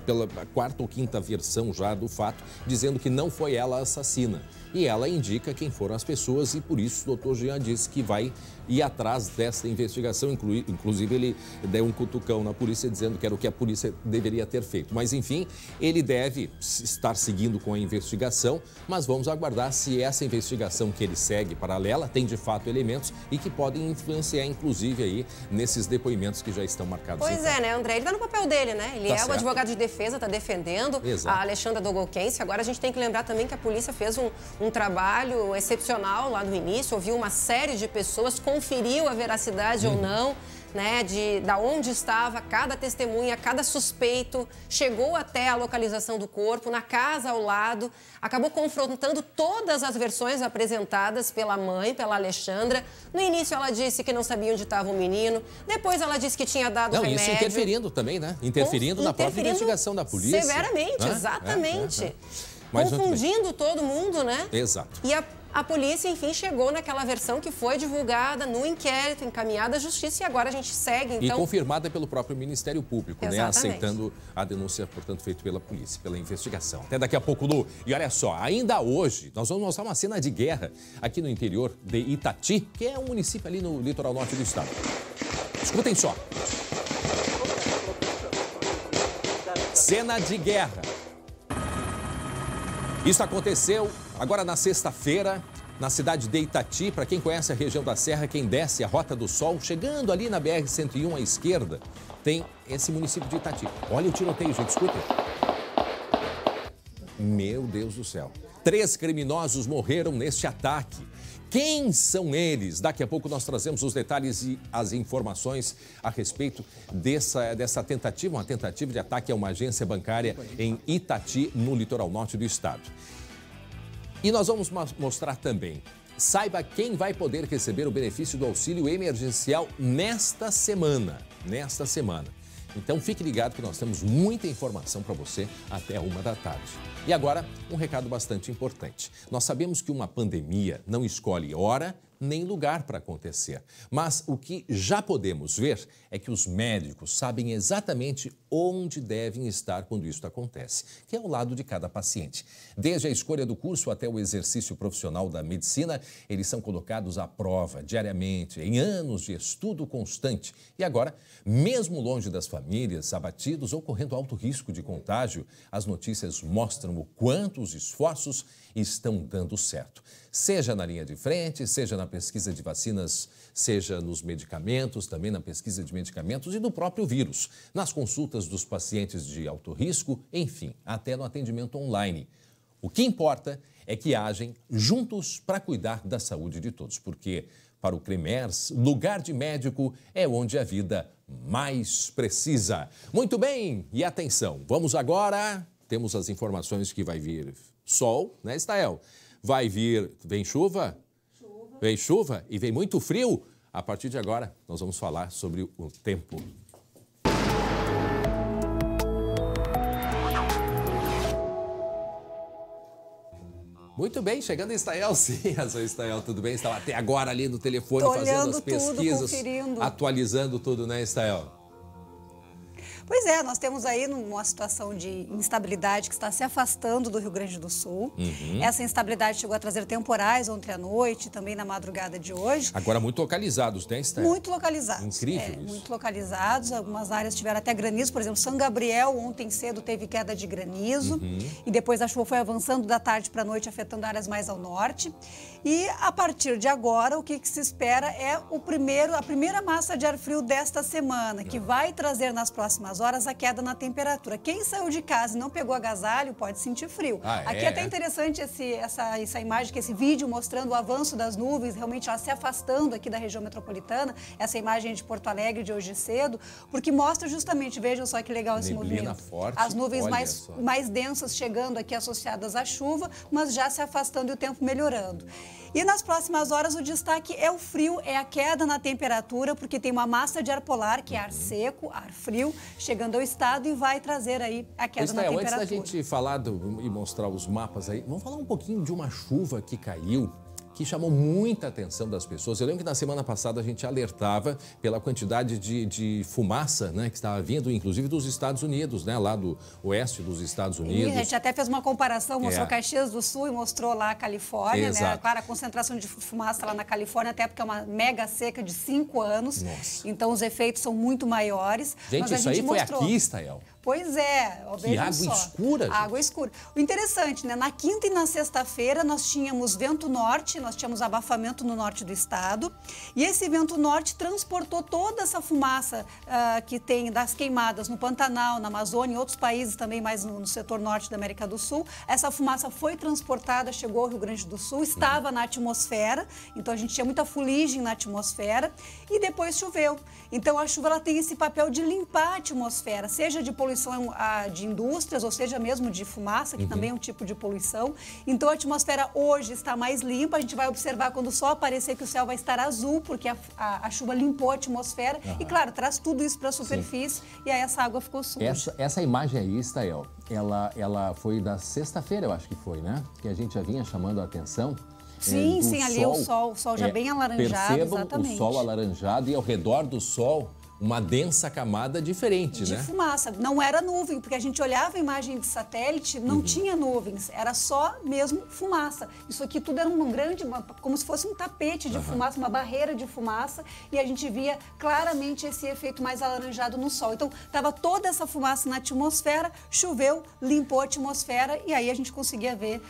pela 4ª ou 5ª versão já do fato, dizendo que não foi ela a assassina. E ela indica quem foram as pessoas e por isso o doutor Jean disse que vai ir atrás dessa investigação. Inclusive ele deu um cutucão na polícia dizendo que era o que a polícia deveria ter feito. Mas enfim, ele deve estar seguindo com a investigação, mas vamos aguardar se essa investigação que ele segue paralela tem de fato elementos e que podem influenciar inclusive aí nesses depoimentos que já estão marcados. Pois é, né, André? Ele está no papel dele, né? Ele é o advogado de defesa, está defendendo a Alexandra Dogokensky. Agora a gente tem que lembrar também que a polícia fez um trabalho excepcional lá no início, ouviu uma série de pessoas, conferiu a veracidade ou não, né, da onde estava cada testemunha, cada suspeito, chegou até a localização do corpo, na casa ao lado, acabou confrontando todas as versões apresentadas pela mãe, pela Alexandra. No início ela disse que não sabia onde estava o menino, depois ela disse que tinha dado remédio. Isso interferindo também, né? Interferindo na própria investigação da polícia. Severamente, né? Exatamente. Confundindo todo mundo, né? Exato. E a polícia, enfim, chegou naquela versão que foi divulgada no inquérito, encaminhada à justiça, e agora a gente segue, então... E confirmada pelo próprio Ministério Público, né? Aceitando a denúncia, portanto, feita pela polícia, pela investigação. Até daqui a pouco, Lu. E olha só, ainda hoje, nós vamos mostrar uma cena de guerra aqui no interior de Itati, que é um município ali no litoral norte do estado. Escutem só. Cena de guerra. Isso aconteceu agora na sexta-feira, na cidade de Itati. Para quem conhece a região da Serra, quem desce a Rota do Sol, chegando ali na BR-101 à esquerda, tem esse município de Itati. Olha o tiroteio, gente, escuta. Meu Deus do céu. 3 criminosos morreram neste ataque. Quem são eles? Daqui a pouco nós trazemos os detalhes e as informações a respeito dessa tentativa, uma tentativa de ataque a uma agência bancária em Itati, no litoral norte do estado. E nós vamos mostrar também, saiba quem vai poder receber o benefício do auxílio emergencial nesta semana. Então fique ligado que nós temos muita informação para você até 1 da tarde. E agora, um recado bastante importante. Nós sabemos que uma pandemia não escolhe hora nem lugar para acontecer. Mas o que já podemos ver é que os médicos sabem exatamente onde devem estar quando isso acontece, que é ao lado de cada paciente. Desde a escolha do curso até o exercício profissional da medicina, eles são colocados à prova diariamente, em anos de estudo constante. E agora, mesmo longe das famílias, abatidos ou correndo alto risco de contágio, as notícias mostram o quanto os esforços estão dando certo. Seja na linha de frente, seja na pesquisa de vacinas, seja nos medicamentos, também na pesquisa de medicamentos e do próprio vírus, nas consultas dos pacientes de alto risco, enfim, até no atendimento online. O que importa é que agem juntos para cuidar da saúde de todos, porque para o CREMERS, lugar de médico é onde a vida mais precisa. Muito bem, e atenção, vamos agora, temos as informações que vai vir sol, né, Estael? Vem chuva? Vem chuva e vem muito frio. A partir de agora, nós vamos falar sobre o tempo. Muito bem, chegando em Estael, sim, a sua Estael, tudo bem? Estava até agora ali no telefone fazendo as pesquisas, conferindo. Atualizando tudo, né, Estael? Pois é, nós temos aí uma situação de instabilidade que está se afastando do Rio Grande do Sul. Essa instabilidade chegou a trazer temporais ontem à noite, também na madrugada de hoje. Agora muito localizados, né, Estael? Muito localizados. Incrível isso. Muito localizados. Algumas áreas tiveram até granizo. Por exemplo, São Gabriel ontem cedo teve queda de granizo. E depois a chuva foi avançando da tarde para a noite, afetando áreas mais ao norte. E a partir de agora, o que se espera é a primeira massa de ar frio desta semana, que vai trazer nas próximas horas a queda na temperatura. Quem saiu de casa e não pegou agasalho pode sentir frio. Aqui é até interessante essa imagem, esse vídeo mostrando o avanço das nuvens, realmente elas se afastando aqui da região metropolitana. Essa imagem é de Porto Alegre de hoje cedo, porque mostra justamente, vejam só que legal esse movimento. Forte, as nuvens mais densas chegando aqui associadas à chuva, mas já se afastando e o tempo melhorando. E nas próximas horas o destaque é o frio, é a queda na temperatura, porque tem uma massa de ar polar, que é ar seco, ar frio, chegando ao estado e vai trazer aí a queda na temperatura. Antes da gente falar e mostrar os mapas aí, vamos falar um pouquinho de uma chuva que caiu, que chamou muita atenção das pessoas. Eu lembro que na semana passada a gente alertava pela quantidade de fumaça, né, que estava vindo, inclusive dos Estados Unidos, né, lá do oeste dos Estados Unidos. E a gente até fez uma comparação, mostrou Caxias do Sul e mostrou lá a Califórnia, né? Claro, a concentração de fumaça lá na Califórnia, até porque é uma mega seca de 5 anos. Nossa. Então os efeitos são muito maiores. Gente, mas isso aí foi aqui, Estael. Pois é, que água escura, gente. Água escura. O interessante, né? Na quinta e na sexta-feira nós tínhamos vento norte, nós tínhamos abafamento no norte do estado. E esse vento norte transportou toda essa fumaça que tem das queimadas no Pantanal, na Amazônia e outros países também mais no setor norte da América do Sul. Essa fumaça foi transportada, chegou ao Rio Grande do Sul, estava na atmosfera, então a gente tinha muita fuligem na atmosfera e depois choveu. Então a chuva ela tem esse papel de limpar a atmosfera, seja de poluição de indústrias, ou seja mesmo de fumaça, que também é um tipo de poluição. Então a atmosfera hoje está mais limpa, a gente vai observar quando o sol aparecer que o céu vai estar azul, porque a chuva limpou a atmosfera e, claro, traz tudo isso para a superfície e aí essa água ficou suja. Essa imagem aí, Estael, ela foi da sexta-feira, eu acho que foi, né? Que a gente já vinha chamando a atenção. Sim, ali o sol já bem alaranjado, percebam exatamente. O sol alaranjado e ao redor do sol uma densa camada diferente, de né? fumaça. Não era nuvem, porque a gente olhava a imagem de satélite, não tinha nuvens, era só mesmo fumaça. Isso aqui tudo era como se fosse um tapete de fumaça, uma barreira de fumaça, e a gente via claramente esse efeito mais alaranjado no sol. Então, estava toda essa fumaça na atmosfera, choveu, limpou a atmosfera, e aí a gente conseguia ver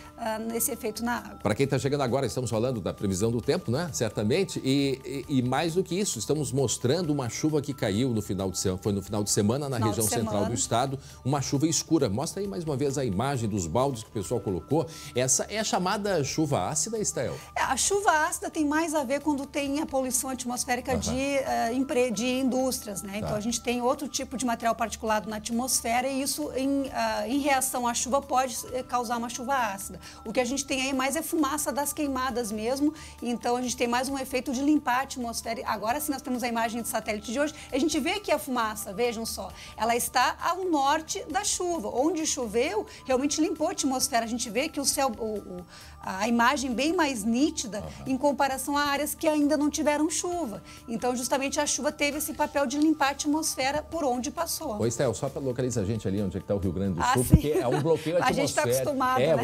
esse efeito na água. Para quem está chegando agora, estamos falando da previsão do tempo, né? Certamente, e mais do que isso, estamos mostrando uma chuva que caiu no final de semana, foi no final de semana na região central do estado, uma chuva escura. Mostra aí mais uma vez a imagem dos baldes que o pessoal colocou. Essa é a chamada chuva ácida, Estel? A chuva ácida tem mais a ver quando tem a poluição atmosférica de indústrias, né? Então a gente tem outro tipo de material particulado na atmosfera e isso em reação à chuva pode causar uma chuva ácida. O que a gente tem aí mais é fumaça das queimadas mesmo, então a gente tem mais um efeito de limpar a atmosfera. Agora sim nós temos a imagem de satélite de hoje, a gente vê aqui a fumaça, vejam só, ela está ao norte da chuva, onde choveu realmente limpou a atmosfera, a gente vê que o céu, a imagem bem mais nítida em comparação a áreas que ainda não tiveram chuva. Então, justamente, a chuva teve esse papel de limpar a atmosfera por onde passou. Ô, Estel, só para localizar a gente ali onde é que está o Rio Grande do Sul, porque é um bloqueio atmosférico. A gente está acostumado, né?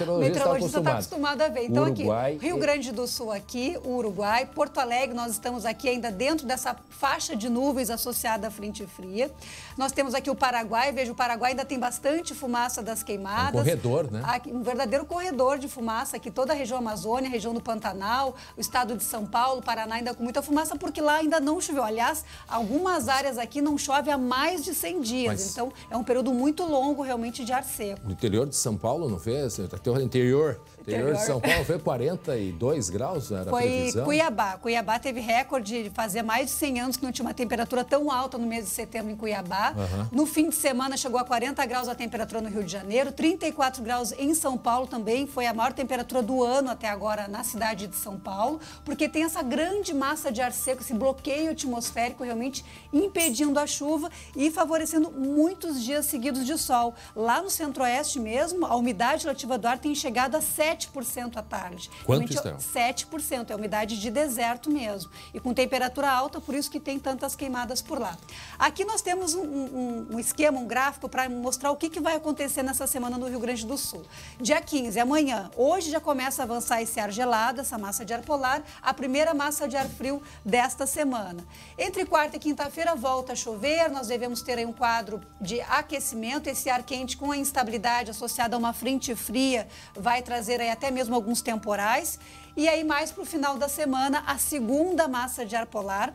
O meteorologista está acostumado a ver. Então, Uruguai, aqui, Rio Grande do Sul aqui, o Uruguai, Porto Alegre, nós estamos aqui ainda dentro dessa faixa de nuvens associada à frente fria. Nós temos aqui o Paraguai, veja, o Paraguai ainda tem bastante fumaça das queimadas. Um corredor, né? Um verdadeiro corredor de fumaça aqui, toda a região Amazônia, a região do Pantanal, o estado de São Paulo, Paraná ainda com muita fumaça, porque lá ainda não choveu. Aliás, algumas áreas aqui não chove há mais de 100 dias, então é um período muito longo realmente de ar seco. No interior de São Paulo, não fez? Interior de São Paulo foi 42 graus, era a previsão? Foi Cuiabá teve recorde de fazer mais de 100 anos que não tinha uma temperatura tão alta no mês de setembro em Cuiabá. No fim de semana chegou a 40 graus a temperatura no Rio de Janeiro, 34 graus em São Paulo também, foi a maior temperatura do ano até agora na cidade de São Paulo, porque tem essa grande massa de ar seco, esse bloqueio atmosférico realmente impedindo a chuva e favorecendo muitos dias seguidos de sol. Lá no centro-oeste mesmo, a umidade relativa do ar tem chegado a 7% à tarde. Quanto está? 7%, é umidade de deserto mesmo. E com temperatura alta, por isso que tem tantas queimadas por lá. Aqui nós temos um esquema, um gráfico para mostrar o que vai acontecer nessa semana no Rio Grande do Sul. Dia 15, amanhã, hoje já começa a avançar esse ar gelado, essa massa de ar polar, a primeira massa de ar frio desta semana. Entre quarta e quinta-feira volta a chover, nós devemos ter aí um quadro de aquecimento, esse ar quente com a instabilidade associada a uma frente fria vai trazer aí até mesmo alguns temporais. E aí mais para o final da semana, a segunda massa de ar polar,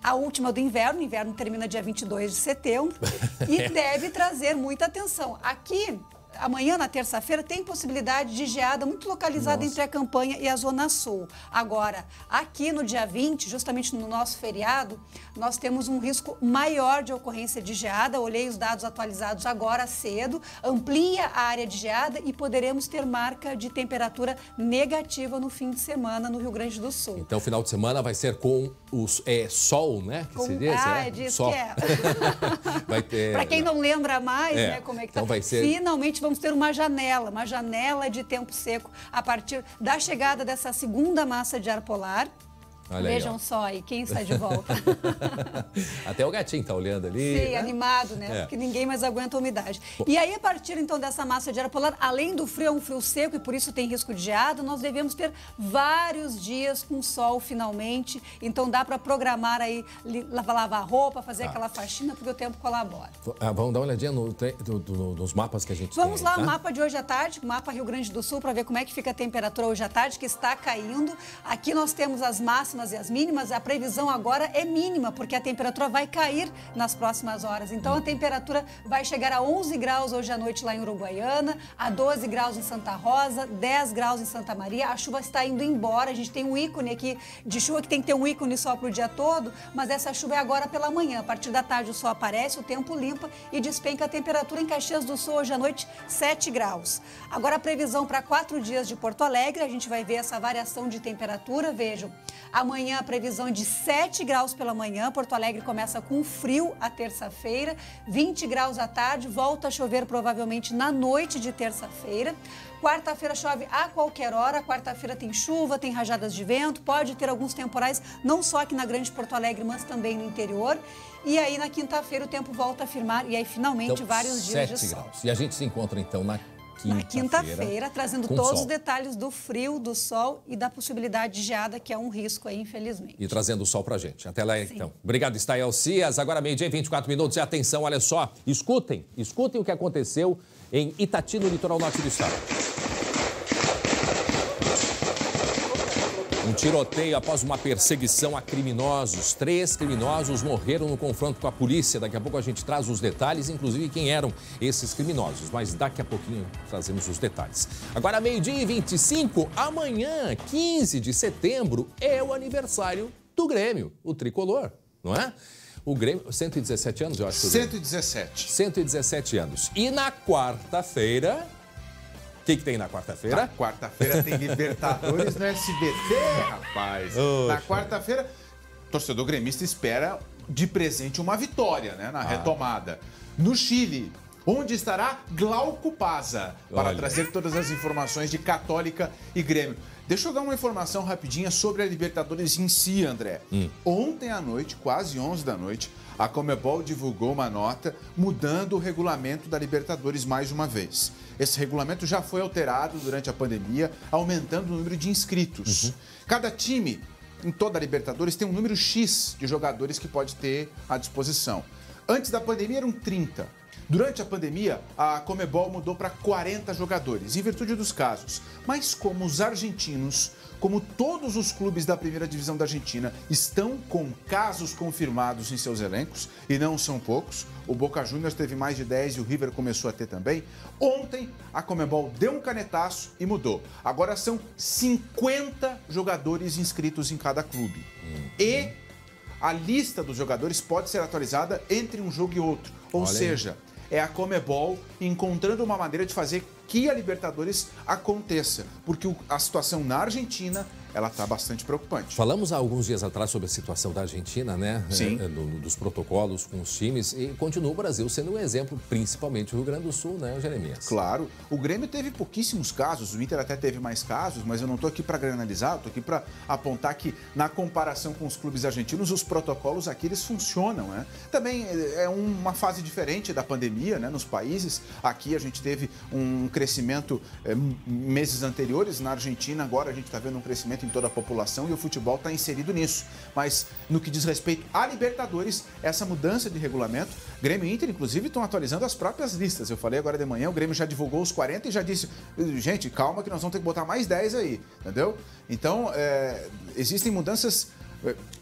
a última do inverno, o inverno termina dia 22 de setembro, e deve trazer muita atenção. Aqui, amanhã, na terça-feira, tem possibilidade de geada muito localizada entre a Campanha e a Zona Sul. Agora, aqui no dia 20, justamente no nosso feriado, nós temos um risco maior de ocorrência de geada. Olhei os dados atualizados agora cedo, amplia a área de geada e poderemos ter marca de temperatura negativa no fim de semana no Rio Grande do Sul. Então, o final de semana vai ser com o sol, né? Que se diz, é disso sol. Que é. Para quem não lembra mais, né, como é que então tá. Vai ser... Finalmente vamos ter uma janela de tempo seco a partir da chegada dessa segunda massa de ar polar. Olha Vejam aí, só aí, quem está de volta. Até o gatinho está olhando ali. Sim, né? Animado, né? Porque ninguém mais aguenta a umidade. E aí, a partir, então, dessa massa de ar polar, além do frio, é um frio seco e por isso tem risco de geada, nós devemos ter vários dias com sol, finalmente. Então, dá para programar aí, lavar roupa, fazer aquela faxina, porque o tempo colabora. Vamos dar uma olhadinha nos mapas que a gente Vamos tem. lá, o mapa de hoje à tarde, o mapa Rio Grande do Sul, para ver como é que fica a temperatura hoje à tarde, que está caindo. Aqui nós temos as máximas e as mínimas, a previsão agora é mínima, porque a temperatura vai cair nas próximas horas. Então, a temperatura vai chegar a 11 graus hoje à noite lá em Uruguaiana, a 12 graus em Santa Rosa, 10 graus em Santa Maria. A chuva está indo embora, a gente tem um ícone aqui de chuva que tem que ter um ícone só para o dia todo, mas essa chuva é agora pela manhã. A partir da tarde o sol aparece, o tempo limpa e despenca a temperatura em Caxias do Sul hoje à noite, 7 graus. Agora a previsão para 4 dias de Porto Alegre, a gente vai ver essa variação de temperatura, vejam. Amanhã a previsão é de 7 graus pela manhã, Porto Alegre começa com frio a terça-feira, 20 graus à tarde, volta a chover provavelmente na noite de terça-feira. Quarta-feira chove a qualquer hora, quarta-feira tem chuva, tem rajadas de vento, pode ter alguns temporais, não só aqui na Grande Porto Alegre, mas também no interior. E aí na quinta-feira o tempo volta a firmar e aí finalmente então, vários dias de sol. 7 graus. E a gente se encontra então na quinta-feira, trazendo todos os detalhes do frio, do sol e da possibilidade de geada, que é um risco aí, infelizmente. E trazendo o sol pra gente. Até lá, então. Obrigado, Estael Cias. Agora, meio-dia e 24 minutos. E atenção, olha só. Escutem o que aconteceu em Itati, no litoral norte do estado. Um tiroteio após uma perseguição a criminosos. 3 criminosos morreram no confronto com a polícia. Daqui a pouco a gente traz os detalhes, inclusive quem eram esses criminosos. Mas daqui a pouquinho trazemos os detalhes. Agora, 12h25, amanhã, 15 de setembro, é o aniversário do Grêmio, o tricolor, não é? O Grêmio, 117 anos, eu acho. 117. 117 anos. E na quarta-feira... O que tem na quarta-feira? Na quarta-feira tem Libertadores no SBT, rapaz. Na quarta-feira, o torcedor gremista espera de presente uma vitória, né? Na retomada. No Chile, onde estará Glauco Pazza, para trazer todas as informações de Católica e Grêmio. Deixa eu dar uma informação rapidinha sobre a Libertadores em si, André. Ontem à noite, quase 11 da noite, a Conmebol divulgou uma nota mudando o regulamento da Libertadores mais uma vez. Esse regulamento já foi alterado durante a pandemia, aumentando o número de inscritos. Cada time, em toda a Libertadores, tem um número X de jogadores que pode ter à disposição. Antes da pandemia eram 30. Durante a pandemia, a Conmebol mudou para 40 jogadores, em virtude dos casos. Mas como os argentinos, como todos os clubes da primeira divisão da Argentina, estão com casos confirmados em seus elencos, e não são poucos, o Boca Juniors teve mais de 10 e o River começou a ter também. Ontem, a Conmebol deu um canetaço e mudou. Agora são 50 jogadores inscritos em cada clube. E a lista dos jogadores pode ser atualizada entre um jogo e outro. Ou seja, é a Conmebol encontrando uma maneira de fazer que a Libertadores aconteça. Porque a situação na Argentina, ela está bastante preocupante. Falamos há alguns dias atrás sobre a situação da Argentina, né? Sim. Dos protocolos com os times. E continua o Brasil sendo um exemplo, principalmente o Rio Grande do Sul, né, Jeremias? Claro. O Grêmio teve pouquíssimos casos, o Inter até teve mais casos, mas eu não estou aqui para granalizar, estou aqui para apontar que, na comparação com os clubes argentinos, os protocolos aqui, eles funcionam, né? Também é uma fase diferente da pandemia, né, nos países. Aqui a gente teve um crescimento meses anteriores, na Argentina agora a gente está vendo um crescimento em toda a população e o futebol está inserido nisso. Mas no que diz respeito à Libertadores, essa mudança de regulamento, Grêmio e Inter, inclusive, estão atualizando as próprias listas. Eu falei agora de manhã, o Grêmio já divulgou os 40 e já disse, gente, calma que nós vamos ter que botar mais 10 aí, entendeu? Então, existem mudanças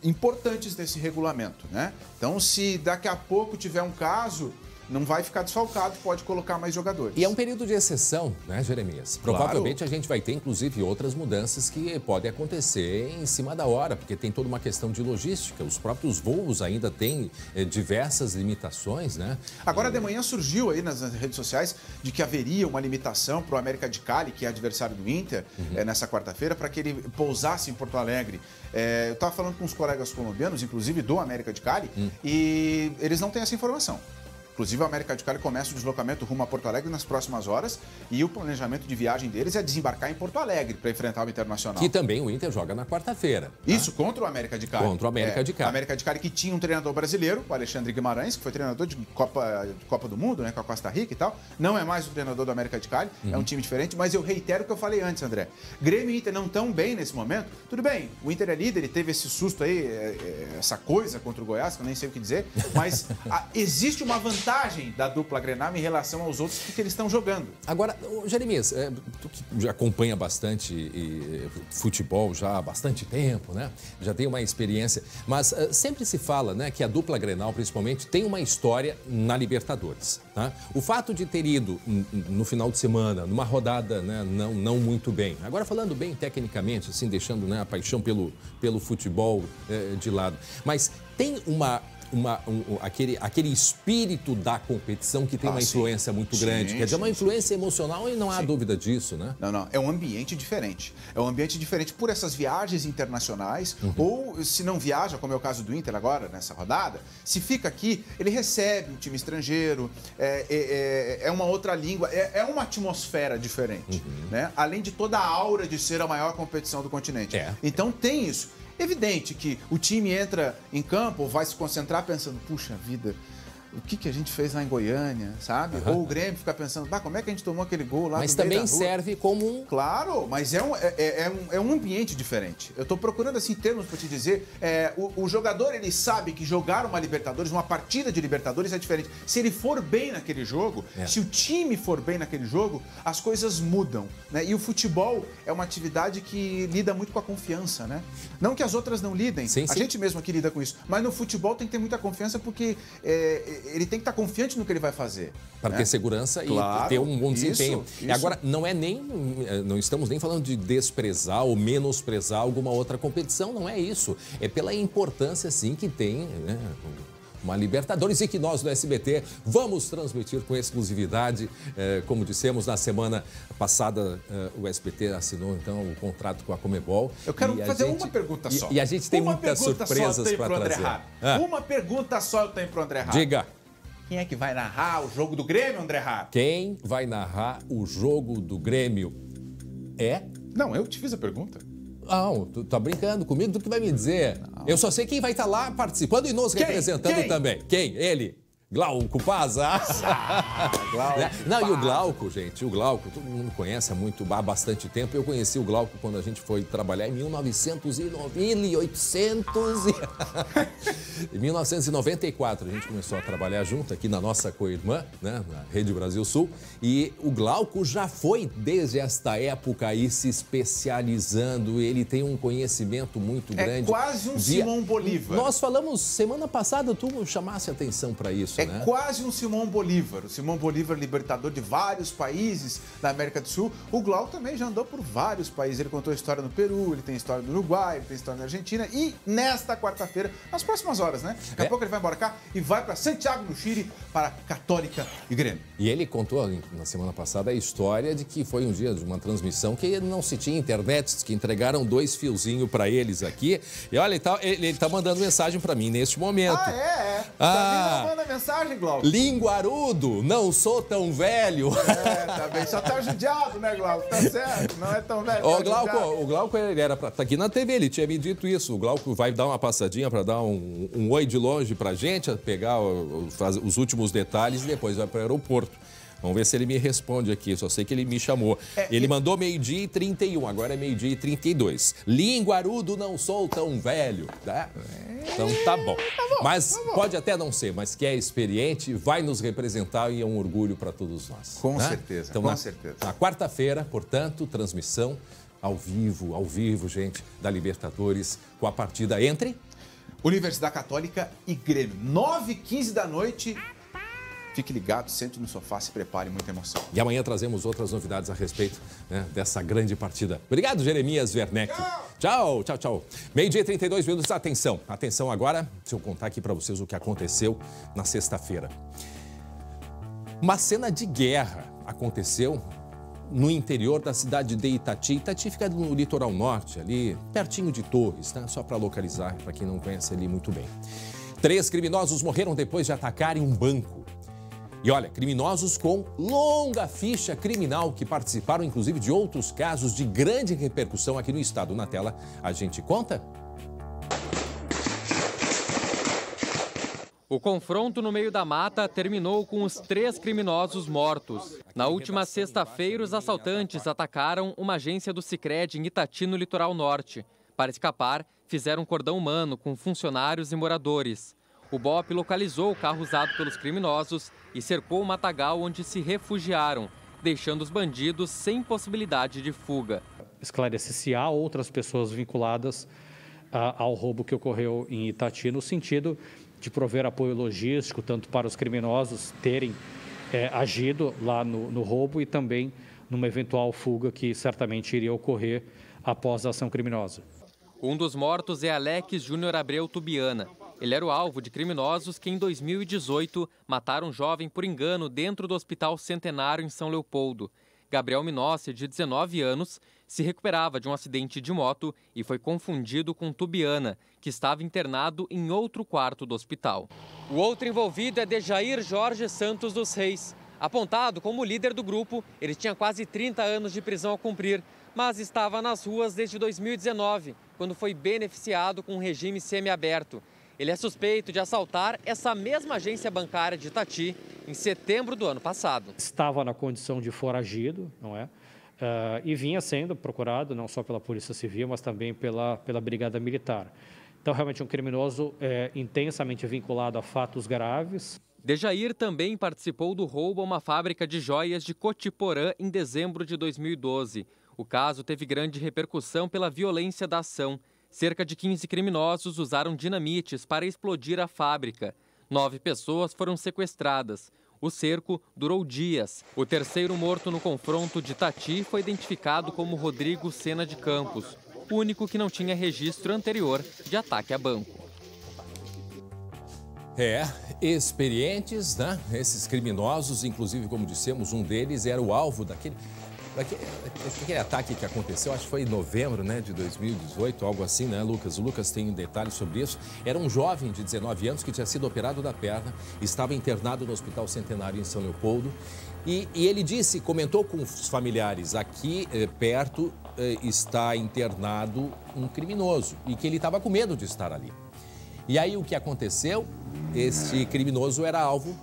importantes nesse regulamento, né? Então, se daqui a pouco tiver um caso, não vai ficar desfalcado, pode colocar mais jogadores. E é um período de exceção, né, Jeremias? Provavelmente a gente vai ter, inclusive, outras mudanças que podem acontecer em cima da hora, porque tem toda uma questão de logística. Os próprios voos ainda têm diversas limitações, né? Agora de manhã surgiu aí nas redes sociais de que haveria uma limitação para o América de Cali, que é adversário do Inter, nessa quarta-feira, para que ele pousasse em Porto Alegre. Eu estava falando com os colegas colombianos, inclusive do América de Cali, e eles não têm essa informação. Inclusive, a América de Cali começa o deslocamento rumo a Porto Alegre nas próximas horas e o planejamento de viagem deles é desembarcar em Porto Alegre para enfrentar o Internacional. Que também o Inter joga na quarta-feira. Tá? Isso, contra o América de Cali. Contra o América de Cali. A América de Cali que tinha um treinador brasileiro, o Alexandre Guimarães, que foi treinador de Copa do Mundo, né, com a Costa Rica e tal. Não é mais o treinador do América de Cali, é um time diferente, mas eu reitero o que eu falei antes, André. Grêmio e Inter não estão bem nesse momento. Tudo bem, o Inter é líder, ele teve esse susto aí, essa coisa contra o Goiás, que eu nem sei o que dizer, mas existe uma vantagem da dupla Grenal em relação aos outros que eles estão jogando. Agora, Jeremias, tu que já acompanha bastante futebol já há bastante tempo, né? Já tem uma experiência, mas sempre se fala, né, que a dupla Grenal, principalmente, tem uma história na Libertadores, tá? O fato de ter ido no final de semana, numa rodada, né, não muito bem. Agora, falando bem tecnicamente, assim, deixando, né, a paixão pelo futebol de lado, mas tem aquele espírito da competição que tem uma influência muito grande. Quer dizer, uma influência emocional e não há dúvida disso, né? Não. É um ambiente diferente. É um ambiente diferente por essas viagens internacionais ou se não viaja, como é o caso do Inter agora, nessa rodada, se fica aqui, ele recebe um time estrangeiro, é uma outra língua, é uma atmosfera diferente, né? Além de toda a aura de ser a maior competição do continente. Então tem isso. Evidente que o time entra em campo, vai se concentrar pensando, puxa vida, o que a gente fez lá em Goiânia, sabe? Ou o Grêmio fica pensando, como é que a gente tomou aquele gol lá Mas no meio também da rua? serve como um... Claro, mas é um ambiente diferente. Eu estou procurando, assim, termos para te dizer. O jogador, ele sabe que jogar uma Libertadores, uma partida de Libertadores é diferente. Se ele for bem naquele jogo, se o time for bem naquele jogo, as coisas mudam, né? E o futebol é uma atividade que lida muito com a confiança, né? Não que as outras não lidem, a gente mesmo aqui lida com isso. Mas no futebol tem que ter muita confiança porque ele tem que estar confiante no que ele vai fazer. Para ter segurança e ter um bom desempenho. Isso. E agora, não estamos nem falando de desprezar ou menosprezar alguma outra competição, não é isso. É pela importância, sim, que tem, né, uma Libertadores e que nós do SBT vamos transmitir com exclusividade. Como dissemos, na semana passada o SBT assinou então o contrato com a Conmebol. Eu quero fazer uma pergunta só. E a gente tem muitas surpresas para trazer. Uma pergunta só eu tenho para o André Raro. Diga. Quem é que vai narrar o jogo do Grêmio, André Raro? Quem vai narrar o jogo do Grêmio é... Não, eu te fiz a pergunta. Não, tu tá brincando comigo, tu que vai me dizer. Não. Eu só sei quem vai estar lá participando e nos representando também. Quem? Ele. Glauco Paz. Glauco. Não, e o Glauco, gente, todo mundo conhece há bastante tempo. Eu conheci o Glauco quando a gente foi trabalhar em 1994. A gente começou a trabalhar junto aqui na nossa co-irmã, né, na Rede Brasil Sul. E o Glauco já foi, desde esta época, aí se especializando. Ele tem um conhecimento muito grande. É quase um Simão Bolívar. Nós falamos semana passada, tu chamasse atenção para isso. É quase um Simão Bolívar. O Simão Bolívar, libertador de vários países da América do Sul. O Glauco também já andou por vários países. Ele contou história no Peru, ele tem história no Uruguai, ele tem história na Argentina. E nesta quarta-feira, nas próximas horas, né? Daqui a pouco ele vai embora cá e vai para Santiago, no Chile, para Católica e Grêmio. E ele contou na semana passada a história de que foi um dia de uma transmissão que não se tinha internet, que entregaram 2 fiozinhos para eles aqui. E olha, ele tá mandando mensagem para mim neste momento. Manda mensagem, Glauco. Linguarudo, não sou tão velho. Tá bem. Só tá judiado, né, Glauco? Tá certo, não é tão velho. O Glauco, ele era pra estar aqui na TV, ele tinha me dito isso. O Glauco vai dar uma passadinha para dar um oi de longe pra gente, pegar os últimos detalhes e depois vai para o aeroporto. Vamos ver se ele me responde aqui, só sei que ele me chamou. Ele mandou 12h31, agora é 12h32. Linguarudo, não sou tão velho, tá? Então tá bom. Mas pode até não ser, mas que é experiente, vai nos representar e é um orgulho para todos nós. Com certeza, então, com certeza. Na quarta-feira, portanto, transmissão ao vivo, gente, da Libertadores, com a partida entre... Universidade Católica e Grêmio. 9h15 da noite... Fique ligado, sente no sofá, se prepare, muita emoção. E amanhã trazemos outras novidades a respeito, né, dessa grande partida. Obrigado, Jeremias Werneck. Tchau. 12h32, atenção agora, deixa eu contar aqui para vocês o que aconteceu na sexta-feira. Uma cena de guerra aconteceu no interior da cidade de Itati. Itati fica no litoral norte, ali pertinho de Torres, né? Só para localizar, para quem não conhece ali muito bem. 3 criminosos morreram depois de atacarem um banco. E olha, criminosos com longa ficha criminal que participaram, inclusive, de outros casos de grande repercussão aqui no estado. Na tela, a gente conta. O confronto no meio da mata terminou com os 3 criminosos mortos. Na última sexta-feira, os assaltantes atacaram uma agência do Sicredi em Itati, no litoral norte. Para escapar, fizeram um cordão humano com funcionários e moradores. O BOP localizou o carro usado pelos criminosos e cercou o matagal onde se refugiaram, deixando os bandidos sem possibilidade de fuga. Esclarecer se há outras pessoas vinculadas ao roubo que ocorreu em Itati, no sentido de prover apoio logístico, tanto para os criminosos terem agido lá no roubo e também numa eventual fuga que certamente iria ocorrer após a ação criminosa. Um dos mortos é Alex Júnior Abreu Tubiana. Ele era o alvo de criminosos que, em 2018, mataram um jovem por engano dentro do Hospital Centenário, em São Leopoldo. Gabriel Minossi, de 19 anos, se recuperava de um acidente de moto e foi confundido com Tubiana, que estava internado em outro quarto do hospital. O outro envolvido é Dejair Jorge Santos dos Reis. Apontado como líder do grupo, ele tinha quase 30 anos de prisão a cumprir, mas estava nas ruas desde 2019, quando foi beneficiado com um regime semiaberto. Ele é suspeito de assaltar essa mesma agência bancária de Itati em setembro do ano passado. Estava na condição de foragido, não é? E vinha sendo procurado não só pela Polícia Civil, mas também pela Brigada Militar. Então, realmente, um criminoso intensamente vinculado a fatos graves. Dejair também participou do roubo a uma fábrica de joias de Cotiporã em dezembro de 2012. O caso teve grande repercussão pela violência da ação. Cerca de 15 criminosos usaram dinamites para explodir a fábrica. 9 pessoas foram sequestradas. O cerco durou dias. O terceiro morto no confronto de Itati foi identificado como Rodrigo Sena de Campos, o único que não tinha registro anterior de ataque a banco. Experientes, né? Esses criminosos, inclusive, como dissemos, um deles era o alvo daquele ataque que aconteceu, acho que foi em novembro, né, de 2018, algo assim, né, Lucas? O Lucas tem detalhes sobre isso. Era um jovem de 19 anos que tinha sido operado da perna, estava internado no Hospital Centenário em São Leopoldo e ele comentou com os familiares, aqui perto está internado um criminoso e que ele estava com medo de estar ali. E aí o que aconteceu? Este criminoso era alvo.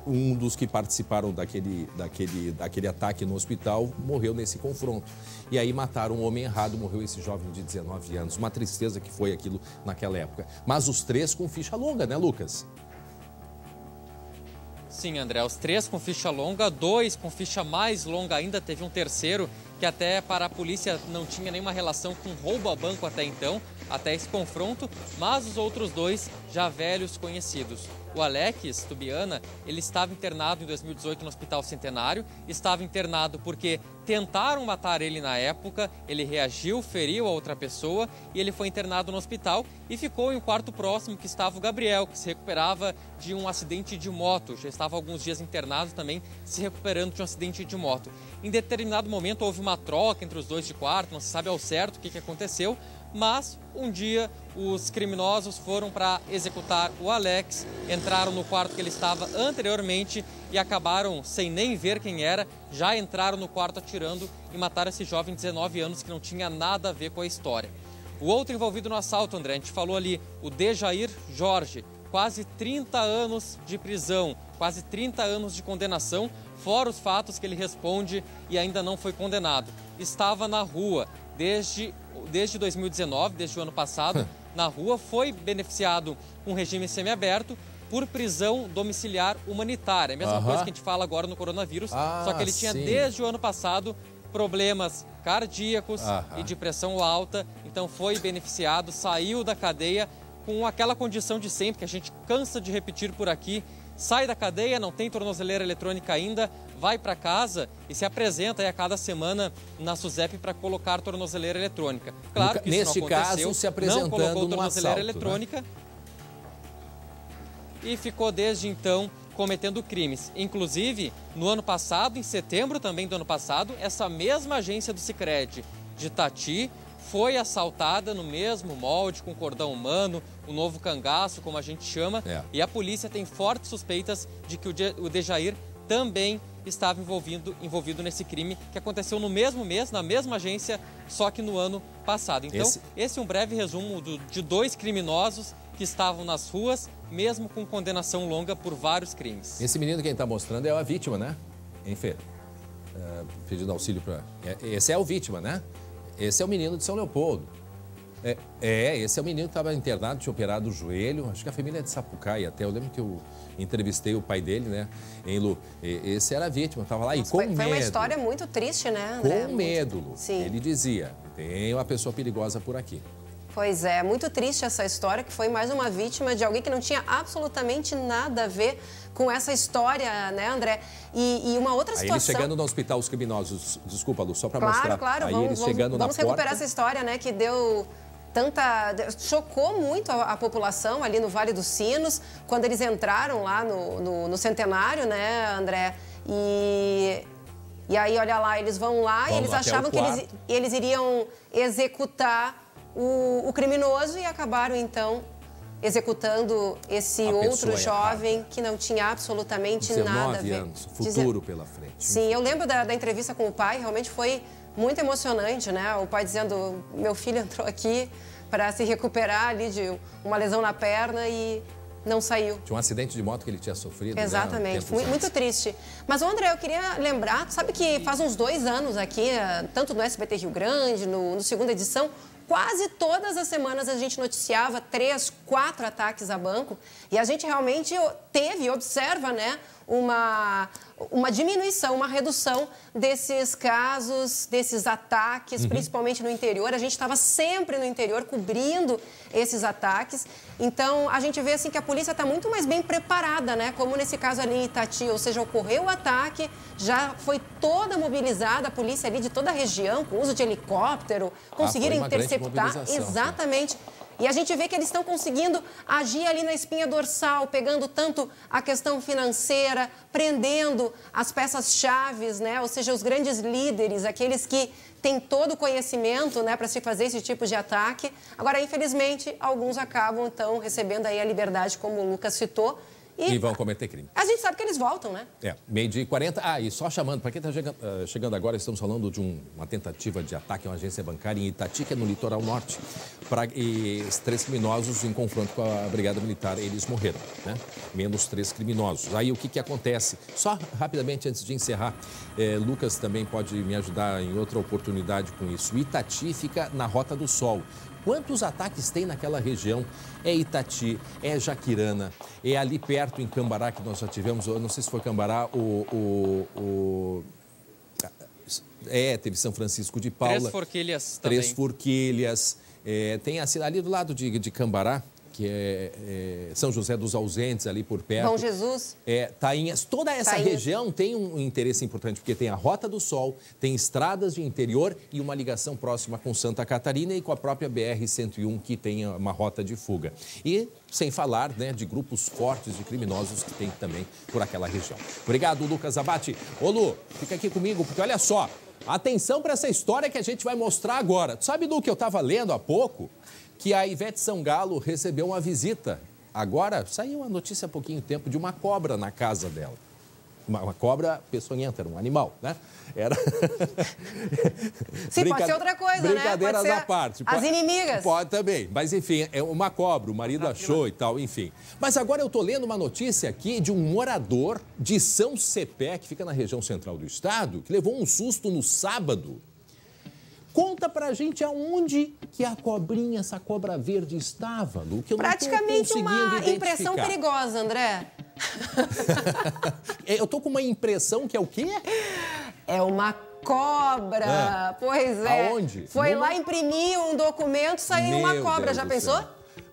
Um dos que participaram daquele ataque no hospital morreu nesse confronto. E aí mataram um homem errado, morreu esse jovem de 19 anos. Uma tristeza que foi aquilo naquela época. Mas os 3 com ficha longa, né, Lucas? Sim, André, os 3 com ficha longa, 2 com ficha mais longa ainda. Teve um terceiro que até para a polícia não tinha nenhuma relação com roubo a banco até então, até esse confronto, mas os outros 2 já velhos conhecidos. O Alex Tubiana, ele estava internado em 2018 no Hospital Centenário, estava internado porque tentaram matar ele na época, ele reagiu, feriu a outra pessoa e ele foi internado no hospital e ficou em um quarto próximo que estava o Gabriel, que se recuperava de um acidente de moto, já estava alguns dias internado também, se recuperando de um acidente de moto. Em determinado momento houve uma troca entre os 2 de quarto, não se sabe ao certo o que aconteceu, mas um dia os criminosos foram para executar o Alex, entraram no quarto que ele estava anteriormente e acabaram, sem nem ver quem era, já entraram no quarto atirando e mataram esse jovem de 19 anos que não tinha nada a ver com a história. O outro envolvido no assalto, André, a gente falou ali, o Dejair Jorge, quase 30 anos de prisão, quase 30 anos de condenação, fora os fatos que ele responde e ainda não foi condenado. Estava na rua desde 2019, desde o ano passado, na rua, foi beneficiado com regime semiaberto por prisão domiciliar humanitária. A mesma coisa que a gente fala agora no coronavírus, só que ele tinha desde o ano passado problemas cardíacos e de pressão alta, então foi beneficiado, saiu da cadeia com aquela condição de sempre, que a gente cansa de repetir por aqui, sai da cadeia, não tem tornozeleira eletrônica ainda, vai para casa e se apresenta aí a cada semana na SUSEP para colocar tornozeleira eletrônica. Claro que isso não aconteceu, caso, se apresentando não colocou tornozeleira assalto, eletrônica, né? E ficou desde então cometendo crimes. Inclusive, no ano passado, em setembro também do ano passado, essa mesma agência do Sicredi de Itati foi assaltada no mesmo molde, com cordão humano, o novo cangaço, como a gente chama, e a polícia tem fortes suspeitas de que o Dejair também estava envolvido nesse crime que aconteceu no mesmo mês, na mesma agência, só que no ano passado. Então, esse é um breve resumo de 2 criminosos que estavam nas ruas, mesmo com condenação longa por vários crimes. Esse menino que a gente está mostrando é a vítima, né? Hein, Fê? Pedindo auxílio para... Esse é o vítima, né? Esse é o menino de São Leopoldo. Esse é o menino que estava internado, tinha operado o joelho. Acho que a família é de Sapucaí até. Eu lembro que eu entrevistei o pai dele, né? Em Lu. Esse era a vítima, estava lá e com medo. Foi uma história muito triste, né, André? Com medo, Lu. Sim. Ele dizia, tem uma pessoa perigosa por aqui. Pois é, muito triste essa história, que foi mais uma vítima de alguém que não tinha absolutamente nada a ver com essa história, né, André? E uma outra situação... Aí eles chegando no hospital, os criminosos, desculpa, Lu, só para mostrar. Claro, aí eles chegando vamos na recuperar porta. essa história, né, que deu chocou muito a população ali no Vale dos Sinos, quando eles entraram lá no Centenário, né, André? E aí, olha lá, eles vão lá e eles achavam que eles iriam executar o criminoso e acabaram, então, executando esse outro jovem que não tinha absolutamente nada a ver. 19 anos, futuro pela frente. Sim, eu lembro da entrevista com o pai, realmente foi muito emocionante, né? O pai dizendo, meu filho entrou aqui para se recuperar ali de uma lesão na perna e não saiu. Tinha um acidente de moto que ele tinha sofrido. Exatamente, né? Muito triste. Mas, André, eu queria lembrar, sabe que faz uns 2 anos aqui, tanto no SBT Rio Grande, no segunda edição, quase todas as semanas a gente noticiava 3, 4 ataques a banco e a gente realmente observa, né, uma diminuição, uma redução desses casos, desses ataques, principalmente no interior. A gente estava sempre no interior cobrindo esses ataques. Então, a gente vê assim que a polícia está muito mais bem preparada, né? Como nesse caso ali em Itati, ou seja, ocorreu o ataque, já foi toda mobilizada a polícia ali de toda a região, com uso de helicóptero, conseguiram interceptar. Exatamente. E a gente vê que eles estão conseguindo agir ali na espinha dorsal, pegando tanto a questão financeira, prendendo as peças-chaves, né? Ou seja, os grandes líderes, aqueles que têm todo o conhecimento, né, para se fazer esse tipo de ataque. Agora, infelizmente, alguns acabam, então, recebendo aí a liberdade, como o Lucas citou. E vão cometer crime. A gente sabe que eles voltam, né? 12h40. E só chamando, para quem está chegando agora, estamos falando de uma tentativa de ataque a uma agência bancária em Itati, que é no litoral norte. E os 3 criminosos, em confronto com a Brigada Militar, eles morreram, né? Menos 3 criminosos. Aí o que acontece? Só rapidamente, antes de encerrar, Lucas também pode me ajudar em outra oportunidade com isso. Itati fica na Rota do Sol. Quantos ataques tem naquela região? É Itati, é Jaquirana, é ali perto em Cambará, que nós já tivemos, eu não sei se foi Cambará, teve São Francisco de Paula. 3 Forquilhas também. 3 Forquilhas, tem ali do lado de Cambará, que é São José dos Ausentes, ali por perto. Bom Jesus. Tainhas. Toda essa região tem um interesse importante, porque tem a Rota do Sol, tem estradas de interior e uma ligação próxima com Santa Catarina e com a própria BR-101, que tem uma rota de fuga. E sem falar, né, de grupos fortes de criminosos que tem também por aquela região. Obrigado, Lucas Abate. Ô, Lu, fica aqui comigo, porque olha só, atenção para essa história que a gente vai mostrar agora. Tu sabe, Lu, que eu estava lendo há pouco? Que a Ivete Sangalo recebeu uma visita. Agora, saiu uma notícia há pouquinho tempo de uma cobra na casa dela. Uma cobra peçonhenta, era um animal, né? Era... Sim, pode ser outra coisa, né? Brincadeiras à parte. As inimigas. Pode também. Mas, enfim, é uma cobra, o marido achou e tal, enfim. Mas agora eu estou lendo uma notícia aqui de um morador de São Cepé, que fica na região central do estado, que levou um susto no sábado. Conta pra gente aonde que a cobrinha, essa cobra verde estava, Lu, que eu praticamente não tô uma identificar. impressão perigosa, André. Eu tô com uma impressão que é o quê? É uma cobra. Pois é. Aonde? Foi lá imprimir um documento, saiu uma cobra. Já pensou?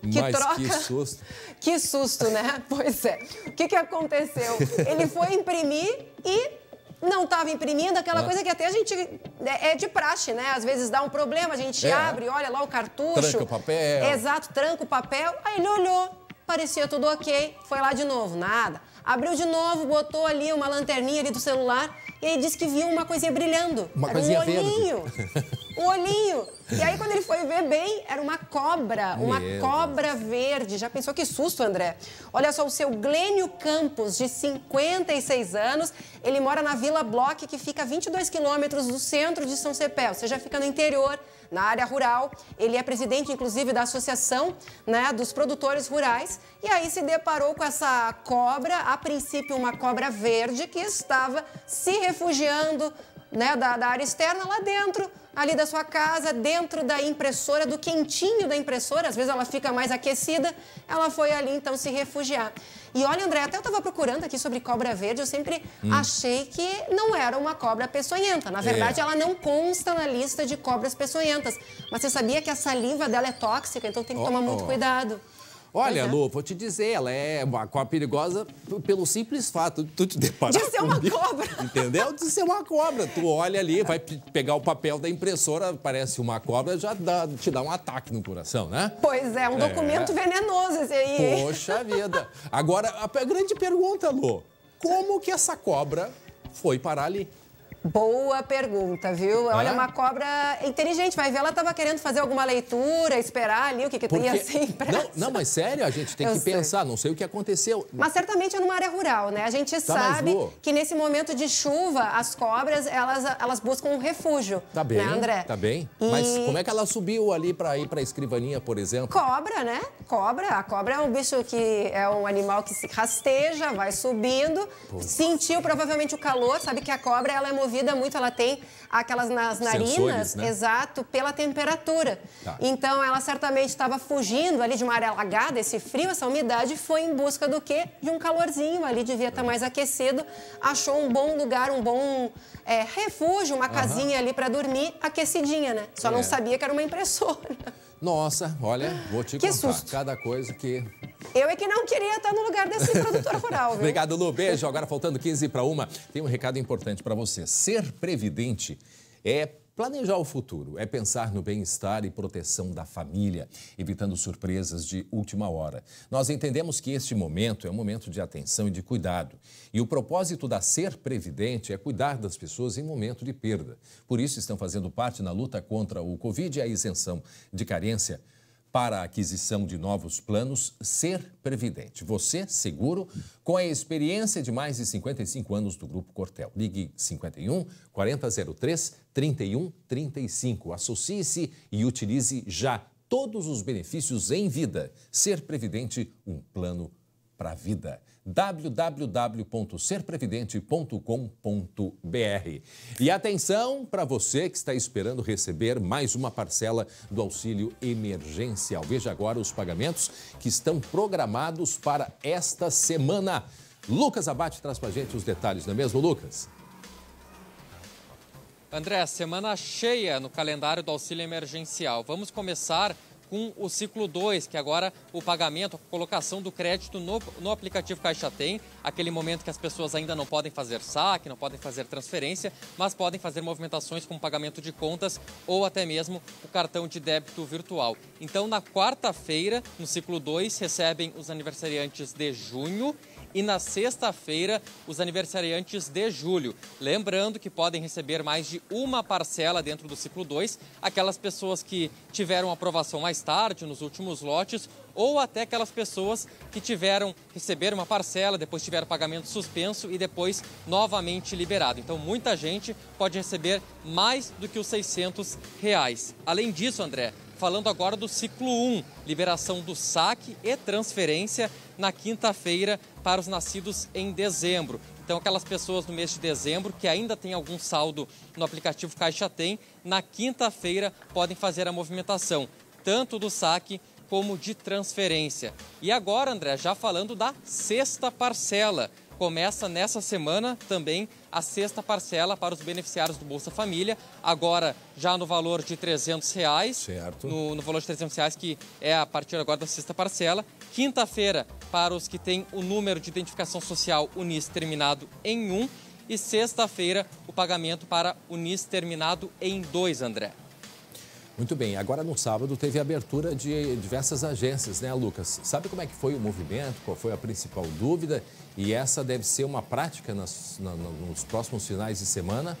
Que troca. Que susto. Que susto, né? Pois é. O que aconteceu? Ele foi imprimir e não estava imprimindo, aquela coisa que até a gente... É de praxe, né? Às vezes dá um problema, a gente abre, olha lá o cartucho. Tranca o papel. Exato, tranca o papel. Aí ele olhou, parecia tudo ok, foi lá de novo, nada. Abriu de novo, botou ali uma lanterninha ali do celular e aí disse que viu uma coisinha brilhando. Uma coisinha olhinho. Um olhinho. E aí, quando ele foi ver bem, era uma cobra. Uma cobra verde. Já pensou que susto, André? Olha só, o seu Glênio Campos, de 56 anos, ele mora na Vila Bloch, que fica a 22 quilômetros do centro de São Cepé. Ou seja, fica no interior, na área rural. Ele é presidente, inclusive, da Associação, né, dos Produtores Rurais. E aí se deparou com essa cobra, a princípio uma cobra verde, que estava se refugiando, né, da área externa lá dentro, ali da sua casa, dentro da impressora, do quentinho da impressora, às vezes ela fica mais aquecida, ela foi ali então se refugiar. E olha, André, até eu estava procurando aqui sobre cobra verde, eu sempre achei que não era uma cobra peçonhenta. Na verdade, ela não consta na lista de cobras peçonhentas. Mas você sabia que a saliva dela é tóxica, então tem que tomar muito cuidado. Olha, Lu, vou te dizer, ela é uma cobra perigosa pelo simples fato de tu te deparar de ser uma cobra. Entendeu? De ser uma cobra. Tu olha ali, vai pegar o papel da impressora, parece uma cobra, já te dá um ataque no coração, né? Pois é, um documento venenoso esse aí. Poxa vida. Agora, a grande pergunta, Lu, como que essa cobra foi parar ali? Boa pergunta, viu? Olha, uma cobra inteligente. Vai ver, ela estava querendo fazer alguma leitura, esperar ali o que ia ser impresso. Não, mas sério, a gente tem que pensar, não sei o que aconteceu. Mas certamente é numa área rural, né? A gente sabe que nesse momento de chuva, as cobras, elas buscam um refúgio. Tá bem, né, André? Tá bem. Mas como é que ela subiu ali para ir para a escrivaninha, por exemplo? Cobra, né? A cobra é um bicho que é um animal que se rasteja, vai subindo, sentiu provavelmente o calor, sabe que a cobra ela é movida muito, ela tem aquelas nas narinas, sensores, né? Exato, pela temperatura. Tá. Então ela certamente estava fugindo ali de uma área alagada, esse frio, essa umidade, foi em busca do quê? De um calorzinho, ali devia estar mais aquecido, achou um bom lugar, um bom refúgio, uma casinha ali para dormir, aquecidinha, né? Só não sabia que era uma impressora. Nossa, olha, vou te contar, susto. Cada coisa que... Eu é que não queria estar no lugar desse produtor rural, viu? Obrigado, Lu. Beijo. Agora, faltando 15 para 1, tem um recado importante para você. Ser previdente é planejar o futuro, é pensar no bem-estar e proteção da família, evitando surpresas de última hora. Nós entendemos que este momento é um momento de atenção e de cuidado. E o propósito da Ser Previdente é cuidar das pessoas em momento de perda. Por isso, estão fazendo parte na luta contra o Covid e a isenção de carência para a aquisição de novos planos Ser Previdente. Você, seguro, com a experiência de mais de 55 anos do Grupo Cortel. Ligue 51 4003 3135. Associe-se e utilize já todos os benefícios em vida. Ser Previdente, um plano para a vida. www.serprevidente.com.br. E atenção para você que está esperando receber mais uma parcela do auxílio emergencial. Veja agora os pagamentos que estão programados para esta semana. Lucas Abate traz para a gente os detalhes, não é mesmo, Lucas? André, semana cheia no calendário do auxílio emergencial. Vamos começar com o ciclo 2, que agora o pagamento, a colocação do crédito no aplicativo Caixa Tem, aquele momento que as pessoas ainda não podem fazer saque, não podem fazer transferência, mas podem fazer movimentações como pagamento de contas ou até mesmo o cartão de débito virtual. Então, na quarta-feira, no ciclo 2, recebem os aniversariantes de junho e na sexta-feira, os aniversariantes de julho. Lembrando que podem receber mais de uma parcela dentro do ciclo 2, aquelas pessoas que tiveram aprovação mais tarde, nos últimos lotes, ou até aquelas pessoas que receberam uma parcela, depois tiveram pagamento suspenso e depois novamente liberado. Então, muita gente pode receber mais do que os R$600. Além disso, André, falando agora do ciclo 1, liberação do saque e transferência na quinta-feira para os nascidos em dezembro. Então, aquelas pessoas no mês de dezembro que ainda têm algum saldo no aplicativo Caixa Tem, na quinta-feira podem fazer a movimentação, tanto do saque como de transferência. E agora, André, já falando da sexta parcela. Começa nessa semana também a sexta parcela para os beneficiários do Bolsa Família, agora já no valor de R$300, certo. No valor de R$300, que é a partir agora da sexta parcela. Quinta-feira para os que têm o número de identificação social UNIS terminado em 1 e sexta-feira o pagamento para UNIS terminado em 2, André. Muito bem, agora no sábado teve abertura de diversas agências, né, Lucas? Sabe como é que foi o movimento, qual foi a principal dúvida? E essa deve ser uma prática nos próximos finais de semana?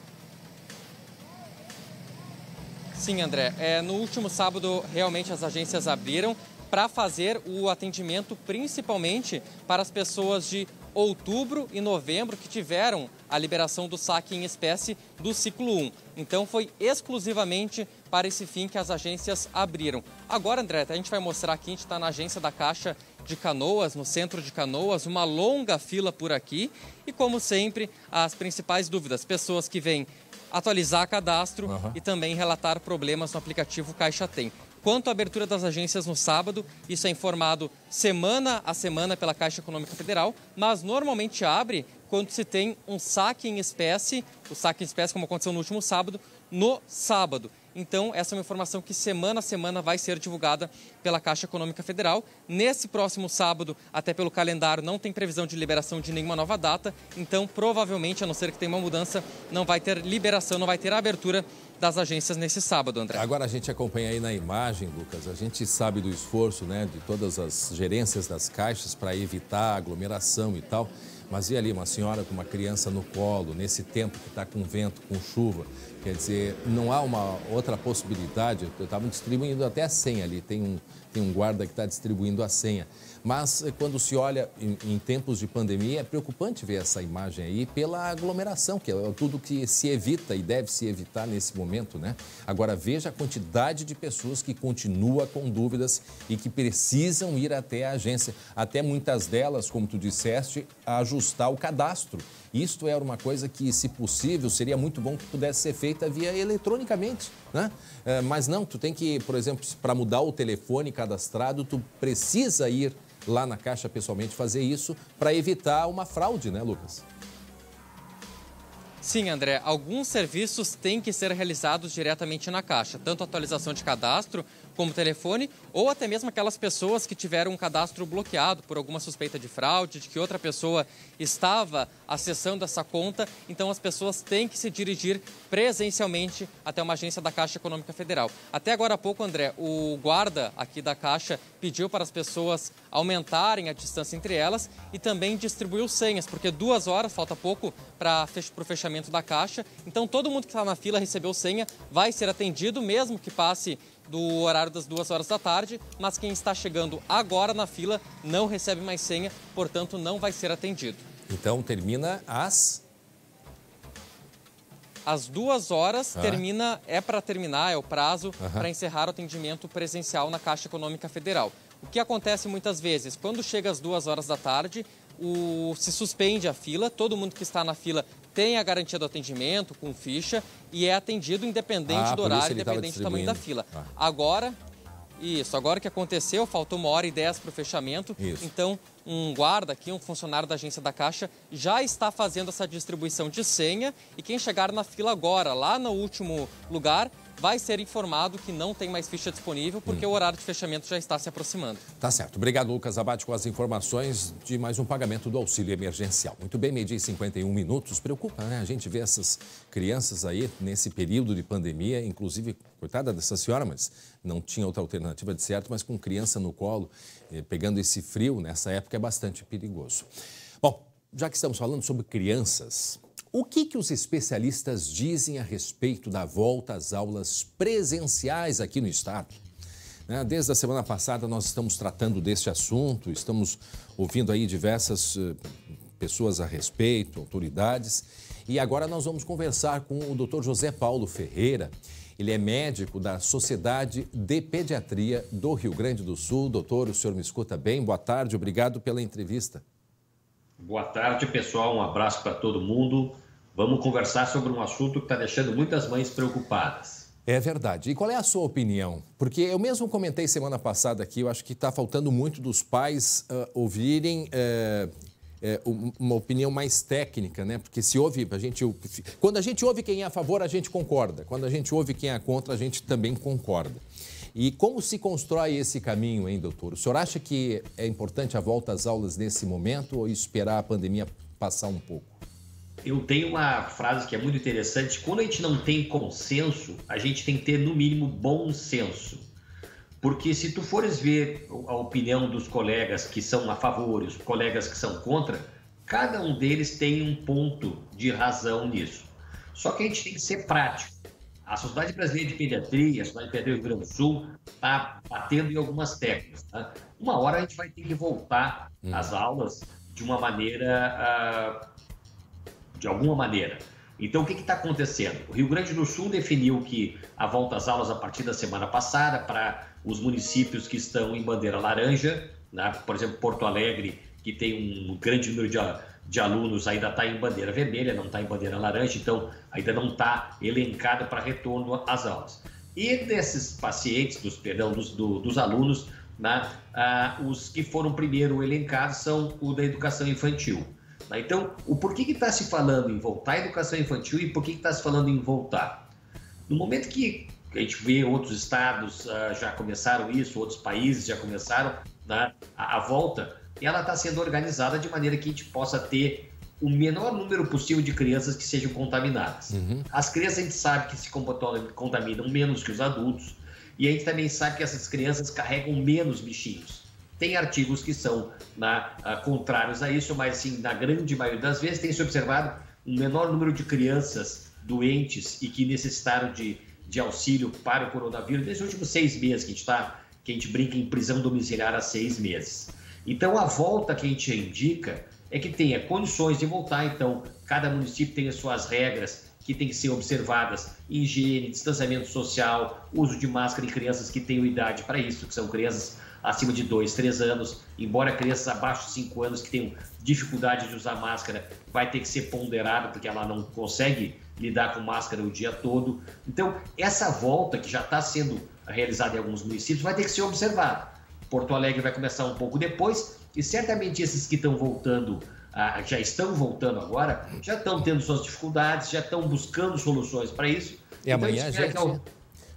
Sim, André. No último sábado, realmente as agências abriram para fazer o atendimento principalmente para as pessoas de outubro e novembro que tiveram a liberação do saque em espécie do ciclo 1. Então foi exclusivamente para esse fim que as agências abriram. Agora, André, a gente vai mostrar aqui, a gente está na agência da Caixa de Canoas, no centro de Canoas, uma longa fila por aqui e, como sempre, as principais dúvidas, pessoas que vêm atualizar cadastro e também relatar problemas no aplicativo Caixa Tem. Quanto à abertura das agências no sábado, isso é informado semana a semana pela Caixa Econômica Federal, mas normalmente abre quando se tem um saque em espécie, o saque em espécie, como aconteceu no último sábado, no sábado. Então, essa é uma informação que semana a semana vai ser divulgada pela Caixa Econômica Federal. Nesse próximo sábado, até pelo calendário, não tem previsão de liberação de nenhuma nova data. Então, provavelmente, a não ser que tenha uma mudança, não vai ter liberação, não vai ter abertura das agências nesse sábado, André. Agora a gente acompanha aí na imagem, Lucas, a gente sabe do esforço, né, de todas as gerências das caixas para evitar aglomeração e tal. Mas e ali, uma senhora com uma criança no colo, nesse tempo que está com vento, com chuva, quer dizer, não há uma outra possibilidade? Eu estava distribuindo até a senha ali, tem um guarda que está distribuindo a senha. Mas quando se olha em tempos de pandemia, é preocupante ver essa imagem aí pela aglomeração, que é tudo que se evita e deve se evitar nesse momento, né? Agora veja a quantidade de pessoas que continua com dúvidas e que precisam ir até a agência. Até muitas delas, como tu disseste, ajustar o cadastro. Isto era uma coisa que, se possível, seria muito bom que pudesse ser feita via eletronicamente, né? Mas não, tu tem que, por exemplo, para mudar o telefone cadastrado, tu precisa ir lá na Caixa pessoalmente fazer isso para evitar uma fraude, né, Lucas? Sim, André. Alguns serviços têm que ser realizados diretamente na Caixa, tanto a atualização de cadastro como telefone, ou até mesmo aquelas pessoas que tiveram um cadastro bloqueado por alguma suspeita de fraude, de que outra pessoa estava acessando essa conta. Então, as pessoas têm que se dirigir presencialmente até uma agência da Caixa Econômica Federal. Até agora há pouco, André, o guarda aqui da Caixa pediu para as pessoas aumentarem a distância entre elas e também distribuiu senhas, porque 2 horas, falta pouco para o fechamento da Caixa. Então, todo mundo que está na fila recebeu senha, vai ser atendido, mesmo que passe do horário das 2 horas da tarde, mas quem está chegando agora na fila não recebe mais senha, portanto não vai ser atendido. Então termina às 2 horas, é para terminar, é o prazo para encerrar o atendimento presencial na Caixa Econômica Federal. O que acontece muitas vezes, quando chega às 2 horas da tarde, se suspende a fila, todo mundo que está na fila tem a garantia do atendimento com ficha e é atendido independente do horário, independente do tamanho da fila. Agora que aconteceu, faltou 1h10 para o fechamento, então um guarda aqui, um funcionário da agência da Caixa, já está fazendo essa distribuição de senha e quem chegar na fila agora, lá no último lugar, vai ser informado que não tem mais ficha disponível porque o horário de fechamento já está se aproximando. Tá certo. Obrigado, Lucas Abate, com as informações de mais um pagamento do auxílio emergencial. Muito bem, 12h51. Preocupa, né? A gente vê essas crianças aí nesse período de pandemia, inclusive, coitada dessa senhora, mas não tinha outra alternativa de certo, mas com criança no colo, pegando esse frio, nessa época é bastante perigoso. Bom, já que estamos falando sobre crianças, o que os especialistas dizem a respeito da volta às aulas presenciais aqui no estado? Desde a semana passada nós estamos tratando desse assunto, estamos ouvindo aí diversas pessoas a respeito, autoridades, e agora nós vamos conversar com o Dr. José Paulo Ferreira. Ele é médico da Sociedade de Pediatria do Rio Grande do Sul. Doutor, o senhor me escuta bem? Boa tarde, obrigado pela entrevista. Boa tarde, pessoal. Um abraço para todo mundo. Vamos conversar sobre um assunto que está deixando muitas mães preocupadas. É verdade. E qual é a sua opinião? Porque eu mesmo comentei semana passada aqui, eu acho que está faltando muito dos pais ouvirem uma opinião mais técnica, né? Porque quando a gente ouve quem é a favor, a gente concorda. Quando a gente ouve quem é contra, a gente também concorda. E como se constrói esse caminho, hein, doutor? O senhor acha que é importante a volta às aulas nesse momento ou esperar a pandemia passar um pouco? Eu tenho uma frase que é muito interessante. Quando a gente não tem consenso, a gente tem que ter, no mínimo, bom senso. Porque se tu fores ver a opinião dos colegas que são a favor e os colegas que são contra, cada um deles tem um ponto de razão nisso. Só que a gente tem que ser prático. A Sociedade Brasileira de Pediatria, a Sociedade de Pediatria do Rio Grande do Sul, está batendo em algumas teclas. Tá? Uma hora a gente vai ter que voltar às aulas de uma maneira, de alguma maneira. Então, o que está acontecendo? O Rio Grande do Sul definiu que a volta às aulas a partir da semana passada para os municípios que estão em bandeira laranja, né? Por exemplo, Porto Alegre, que tem um grande número de alunos, ainda está em bandeira vermelha, não está em bandeira laranja, então ainda não está elencado para retorno às aulas. E desses pacientes, dos alunos, né? Os que foram primeiro elencados são o da educação infantil. Então, o porquê que está se falando em voltar à educação infantil e por que está se falando em voltar? No momento que a gente vê outros estados já começaram isso, outros países já começaram, né, a volta, ela está sendo organizada de maneira que a gente possa ter o menor número possível de crianças que sejam contaminadas. As crianças a gente sabe que se contaminam menos que os adultos e a gente também sabe que essas crianças carregam menos bichinhos. Tem artigos que são contrários a isso, mas sim, na grande maioria das vezes tem se observado um menor número de crianças doentes e que necessitaram de auxílio para o coronavírus nesses últimos 6 meses, que a gente brinca em prisão domiciliar há 6 meses. Então, a volta que a gente indica é que tenha condições de voltar. Então, cada município tem as suas regras que têm que ser observadas: higiene, distanciamento social, uso de máscara em crianças que tenham idade para isso, que são crianças acima de 2, 3 anos, embora crianças abaixo de 5 anos que tenham dificuldade de usar máscara, vai ter que ser ponderado, porque ela não consegue lidar com máscara o dia todo. Então, essa volta que já está sendo realizada em alguns municípios vai ter que ser observada. Porto Alegre vai começar um pouco depois, e certamente esses que estão voltando, já estão voltando agora, já estão tendo suas dificuldades, já estão buscando soluções para isso. E então,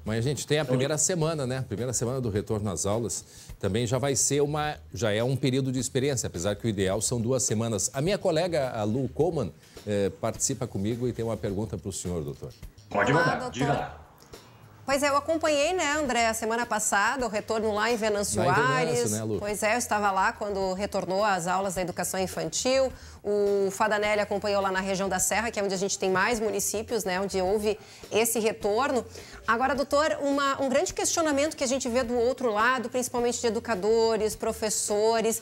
amanhã, a gente tem a primeira semana, né? A primeira semana do retorno às aulas. Também já vai ser já é um período de experiência, apesar que o ideal são 2 semanas. A minha colega, a Lu Coleman, participa comigo e tem uma pergunta para o senhor, doutor. Pode mandar, diga lá. Pois é, eu acompanhei, né, André, a semana passada, o retorno lá em Venâncio Aires. Né, Lu? Pois é, eu estava lá quando retornou às aulas da educação infantil. O Fadanelli acompanhou lá na região da Serra, que é onde a gente tem mais municípios, né, onde houve esse retorno. Agora, doutor, um grande questionamento que a gente vê do outro lado, principalmente de educadores, professores,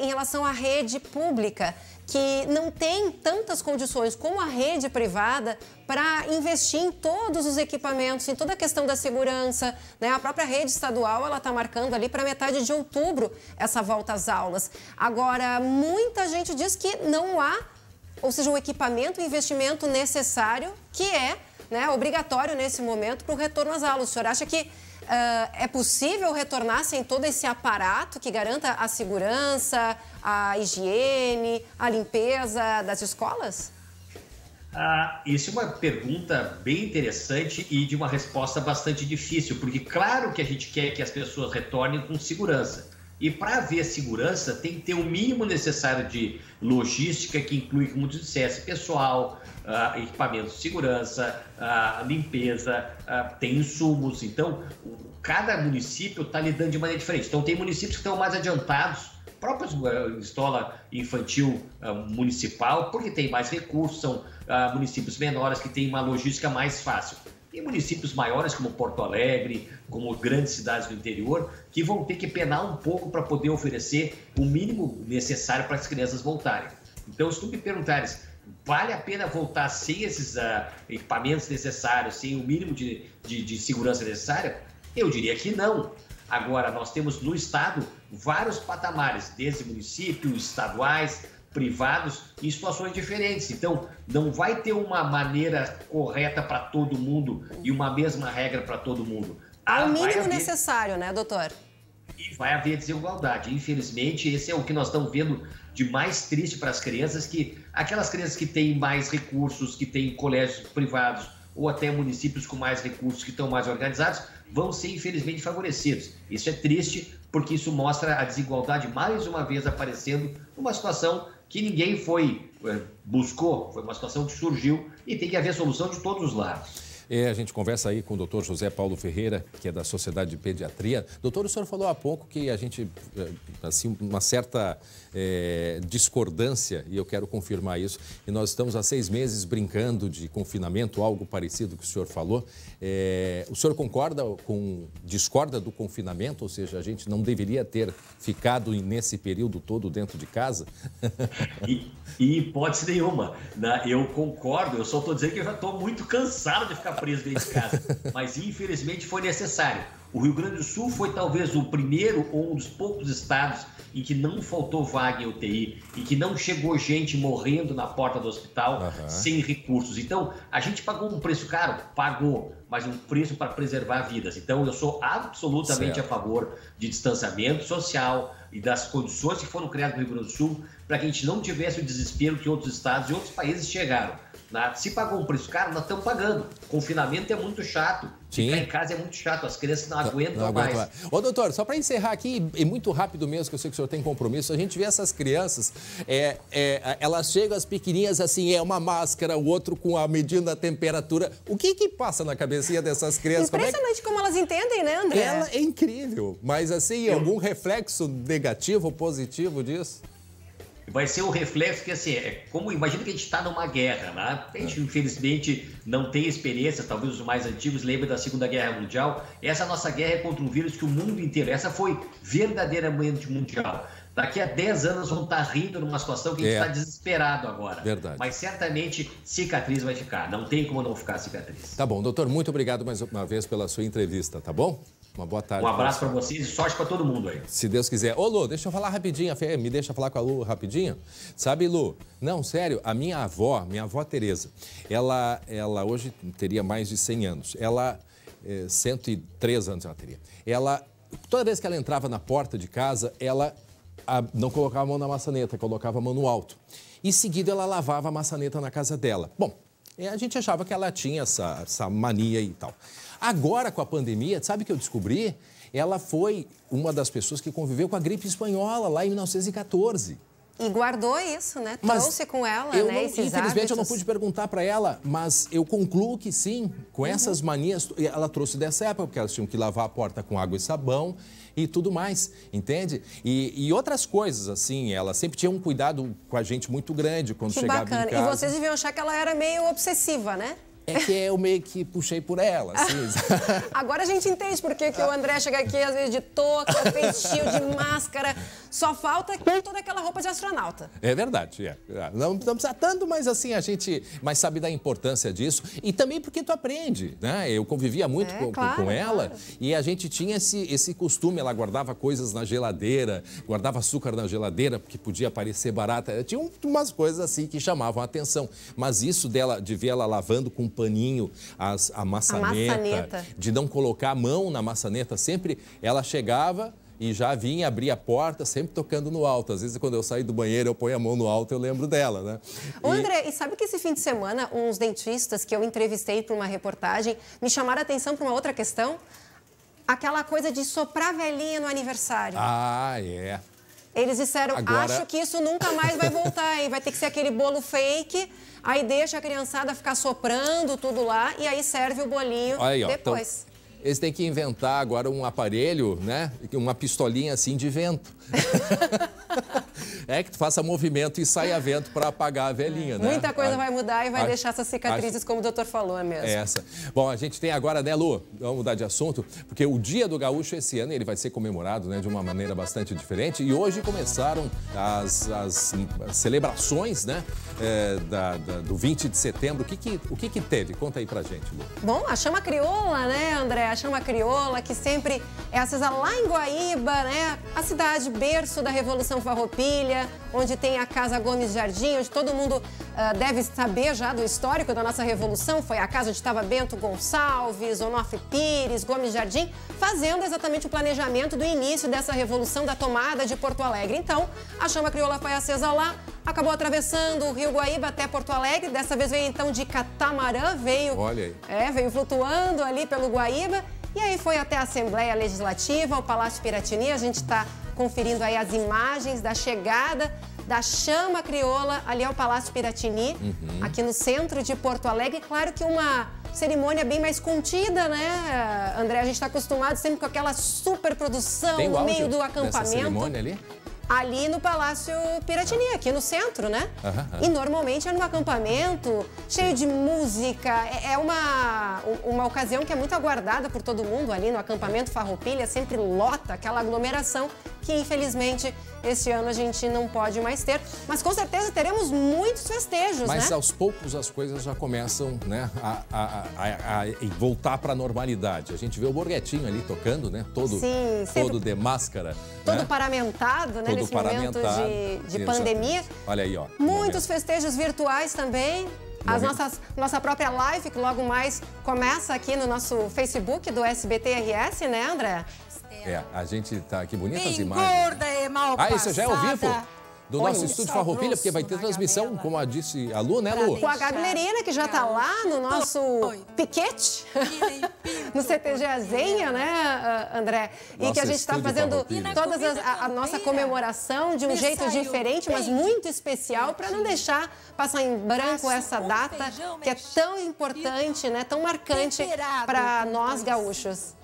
em relação à rede pública, que não tem tantas condições como a rede privada para investir em todos os equipamentos, em toda a questão da segurança, né? A própria rede estadual, ela está marcando ali para metade de outubro essa volta às aulas. Agora, muita gente diz que não há, ou seja, o equipamento, o investimento necessário, que é, né, obrigatório nesse momento para o retorno às aulas. O senhor acha que é possível retornar sem todo esse aparato que garanta a segurança, a higiene, a limpeza das escolas? Isso é uma pergunta bem interessante e de uma resposta bastante difícil, porque claro que a gente quer que as pessoas retornem com segurança. E para haver segurança tem que ter o mínimo necessário de logística, que inclui, como tu dissesse, pessoal, equipamentos de segurança, limpeza, tem insumos. Então, cada município está lidando de maneira diferente. Então, tem municípios que estão mais adiantados, próprios escola infantil municipal, porque tem mais recursos, são municípios menores que têm uma logística mais fácil. Tem municípios maiores, como Porto Alegre, como grandes cidades do interior, que vão ter que penar um pouco para poder oferecer o mínimo necessário para as crianças voltarem. Então, se tu me perguntares, vale a pena voltar sem esses equipamentos necessários, sem o mínimo de segurança necessária? Eu diria que não. Agora, nós temos no estado vários patamares, desde municípios, estaduais, privados, em situações diferentes. Então, não vai ter uma maneira correta para todo mundo e uma mesma regra para todo mundo. É o mínimo necessário, né, doutor? E vai haver desigualdade. Infelizmente, esse é o que nós estamos vendo de mais triste para as crianças, que aquelas crianças que têm mais recursos, que têm colégios privados ou até municípios com mais recursos, que estão mais organizados, vão ser, infelizmente, favorecidos. Isso é triste, porque isso mostra a desigualdade mais uma vez aparecendo numa situação que ninguém buscou, foi uma situação que surgiu e tem que haver solução de todos os lados. A gente conversa aí com o doutor José Paulo Ferreira, que é da Sociedade de Pediatria. Doutor, o senhor falou há pouco que a gente, assim, uma certa discordância, e eu quero confirmar isso, e nós estamos há 6 meses brincando de confinamento, algo parecido que o senhor falou. O senhor discorda do confinamento, ou seja, a gente não deveria ter ficado nesse período todo dentro de casa? E hipótese nenhuma, né? Eu concordo, eu só estou dizendo que eu já estou muito cansado de ficar preso dentro de casa, mas infelizmente foi necessário. O Rio Grande do Sul foi talvez o primeiro ou um dos poucos estados em que não faltou vaga em UTI, em que não chegou gente morrendo na porta do hospital sem recursos. Então, a gente pagou um preço caro? Pagou, mas um preço para preservar vidas. Então, eu sou absolutamente a favor de distanciamento social e das condições que foram criadas no Rio Grande do Sul para que a gente não tivesse o desespero que outros estados e outros países chegaram. Se pagou um preço caro, nós estamos pagando. Confinamento é muito chato. Ficar em casa é muito chato, as crianças não aguentam mais. Ô, doutor, só para encerrar aqui, e muito rápido mesmo, que eu sei que o senhor tem compromisso, a gente vê essas crianças, elas chegam, as pequenininhas, assim, uma máscara, o outro com a medindo a temperatura. O que passa na cabeça cabecinha dessas crianças. Impressionante como elas entendem, né, André? Ela é incrível. Mas, assim, algum reflexo negativo ou positivo disso? Vai ser um reflexo que, assim, imagina que a gente está numa guerra, né? A gente, infelizmente, não tem experiência, talvez os mais antigos lembrem da Segunda Guerra Mundial. Essa nossa guerra é contra um vírus que o mundo inteiro, essa foi verdadeiramente mundial. Daqui a 10 anos vão estar rindo numa situação que a gente está desesperado agora. Verdade. Mas certamente cicatriz vai ficar, não tem como não ficar cicatriz. Tá bom, doutor, muito obrigado mais uma vez pela sua entrevista, tá bom? Uma boa tarde. Um abraço para vocês e sorte para todo mundo aí. Se Deus quiser. Ô, Lu, deixa eu falar rapidinho. Me deixa falar com a Lu rapidinho. Sabe, Lu? Não, sério, a minha avó Tereza, ela hoje teria mais de 100 anos. 103 anos ela teria. Toda vez que ela entrava na porta de casa, ela não colocava a mão na maçaneta, colocava a mão no alto. E, em seguida, ela lavava a maçaneta na casa dela. Bom, a gente achava que ela tinha essa mania e tal. Agora, com a pandemia, sabe o que eu descobri? Ela foi uma das pessoas que conviveu com a gripe espanhola lá em 1914. E guardou isso, né? Trouxe com ela, né? Infelizmente, eu não pude perguntar para ela, mas eu concluo que sim, com essas manias, ela trouxe dessa época, porque elas tinham que lavar a porta com água e sabão e tudo mais, entende? E outras coisas, assim, ela sempre tinha um cuidado com a gente muito grande quando chegava em casa. Que bacana. E vocês deviam achar que ela era meio obsessiva, né? É que eu meio que puxei por ela, assim. Agora a gente entende por que o André chega aqui, às vezes, de touca, feitio, de máscara. Só falta toda aquela roupa de astronauta. É verdade, Não precisa tanto, mas assim, a gente sabe da importância disso. E também porque tu aprende, né? Eu convivia muito com ela e a gente tinha esse costume. Ela guardava coisas na geladeira, guardava açúcar na geladeira, porque podia parecer barata. Tinha umas coisas assim que chamavam a atenção. Mas isso de ver ela lavando com paninho a maçaneta, de não colocar a mão na maçaneta, sempre ela chegava e já vinha abrir a porta, sempre tocando no alto. Às vezes, quando eu saio do banheiro, eu ponho a mão no alto, eu lembro dela, né? Ô, André, e sabe que esse fim de semana, uns dentistas que eu entrevistei para uma reportagem me chamaram a atenção para uma outra questão? Aquela coisa de soprar velhinha no aniversário. Ah, é. Eles disseram, acho que isso nunca mais vai voltar, hein? Vai ter que ser aquele bolo fake, aí deixa a criançada ficar soprando tudo lá e aí serve o bolinho aí, ó, depois. Então, eles têm que inventar agora um aparelho, né? Uma pistolinha assim de vento. Que tu faça movimento e saia vento para apagar a velhinha, né? Muita coisa vai mudar e vai deixar essas cicatrizes, como o doutor falou, é mesmo. Essa. Bom, a gente tem agora, né, Lu? Vamos mudar de assunto, porque o Dia do Gaúcho esse ano ele vai ser comemorado, né, de uma maneira bastante diferente. E hoje começaram as celebrações, né, do 20 de setembro. O que teve? Conta aí pra gente, Lu. Bom, a Chama Crioula, né, André? A Chama Crioula, que sempre é acesa lá em Guaíba, né? A cidade berço da Revolução Farroupilha, onde tem a Casa Gomes Jardim, onde todo mundo deve saber já do histórico da nossa Revolução. Foi a casa onde estava Bento Gonçalves, Onofre Pires, Gomes Jardim, fazendo exatamente o planejamento do início dessa Revolução, da tomada de Porto Alegre. Então, a Chama Crioula foi acesa lá, acabou atravessando o Rio Guaíba até Porto Alegre. Dessa vez veio então de catamarã, veio flutuando ali pelo Guaíba. E aí foi até a Assembleia Legislativa, o Palácio Piratini. A gente está conferindo aí as imagens da chegada da Chama Crioula ali ao Palácio Piratini, aqui no centro de Porto Alegre. Claro que uma cerimônia bem mais contida, né, André? A gente está acostumado sempre com aquela super produção no meio do acampamento. Dessa cerimônia ali? Ali no Palácio Piratini, aqui no centro, né? E normalmente é num acampamento cheio de música. É uma ocasião que é muito aguardada por todo mundo ali no acampamento Farroupilha. Sempre lota aquela aglomeração que, infelizmente, esse ano a gente não pode mais ter. Mas com certeza teremos muitos festejos, Mas né? aos poucos as coisas já começam, né, a voltar para a normalidade. A gente vê o Borghettino ali tocando, né? Todo de máscara. Todo né? paramentado, né? Nesse momento de pandemia. Olha aí, ó. Muitos festejos virtuais também. Nossa própria live, que logo mais começa aqui no nosso Facebook do SBT-RS, né, André? A gente tá aqui, bonitas imagens. Gorda e mal isso já é ao vivo? do nosso estúdio Farroupilha, porque vai ter transmissão, como disse a Lu, né, Lu? Com a Gabi Lerina, que já está lá no nosso piquete, no CTG Azenha, né, André? E que a gente está fazendo toda a nossa comemoração de um jeito diferente, mas muito especial, para não deixar passar em branco essa data que é tão importante, né, tão marcante para nós gaúchos.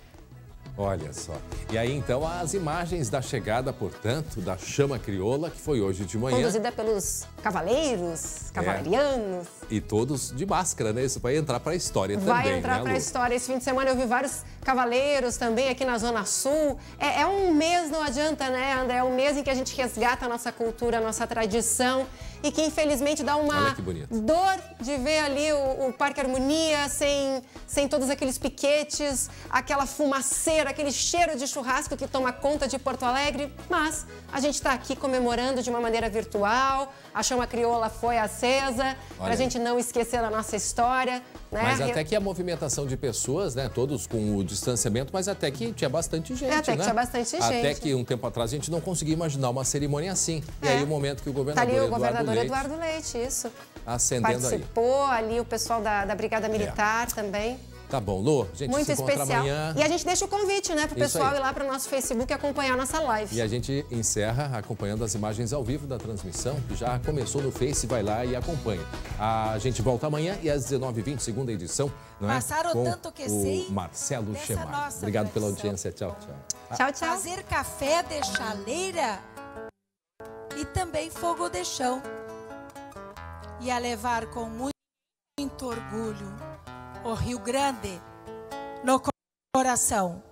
Olha só. E aí, então, as imagens da chegada, portanto, da Chama Crioula, que foi hoje de manhã. Conduzida pelos cavaleiros, cavalarianos. E todos de máscara, né? Isso vai entrar para a história também, vai entrar para a história. Esse fim de semana eu vi vários cavaleiros também aqui na Zona Sul. É um mês, não adianta, né, André? É um mês em que a gente resgata a nossa cultura, a nossa tradição. E que, infelizmente, dá uma dor de ver ali o Parque Harmonia sem todos aqueles piquetes, aquela fumaceira, aquele cheiro de churrasco que toma conta de Porto Alegre. Mas a gente está aqui comemorando de uma maneira virtual. A Chama Crioula foi acesa, para a gente não esquecer da nossa história. Né? Mas até que a movimentação de pessoas, né? Todos com o distanciamento, mas até que tinha bastante gente, até que tinha bastante gente. Até que um tempo atrás a gente não conseguia imaginar uma cerimônia assim. E aí o momento que o governador Eduardo Leite, isso. Acendendo participou ali o pessoal da Brigada Militar também. Tá bom, Lu, a gente muito se encontra especial. Amanhã. E a gente deixa o convite, né, pro pessoal ir lá pro nosso Facebook e acompanhar a nossa live. E a gente encerra acompanhando as imagens ao vivo da transmissão, que já começou no Face, vai lá e acompanha. A gente volta amanhã e às 19h20, segunda edição, não é? Passaram com tanto que sei o Marcelo Chemar. Obrigado pela audiência, tchau, tchau. Tchau, tchau. Fazer café de chaleira e também fogo de chão. E a levar com muito orgulho o Rio Grande no coração.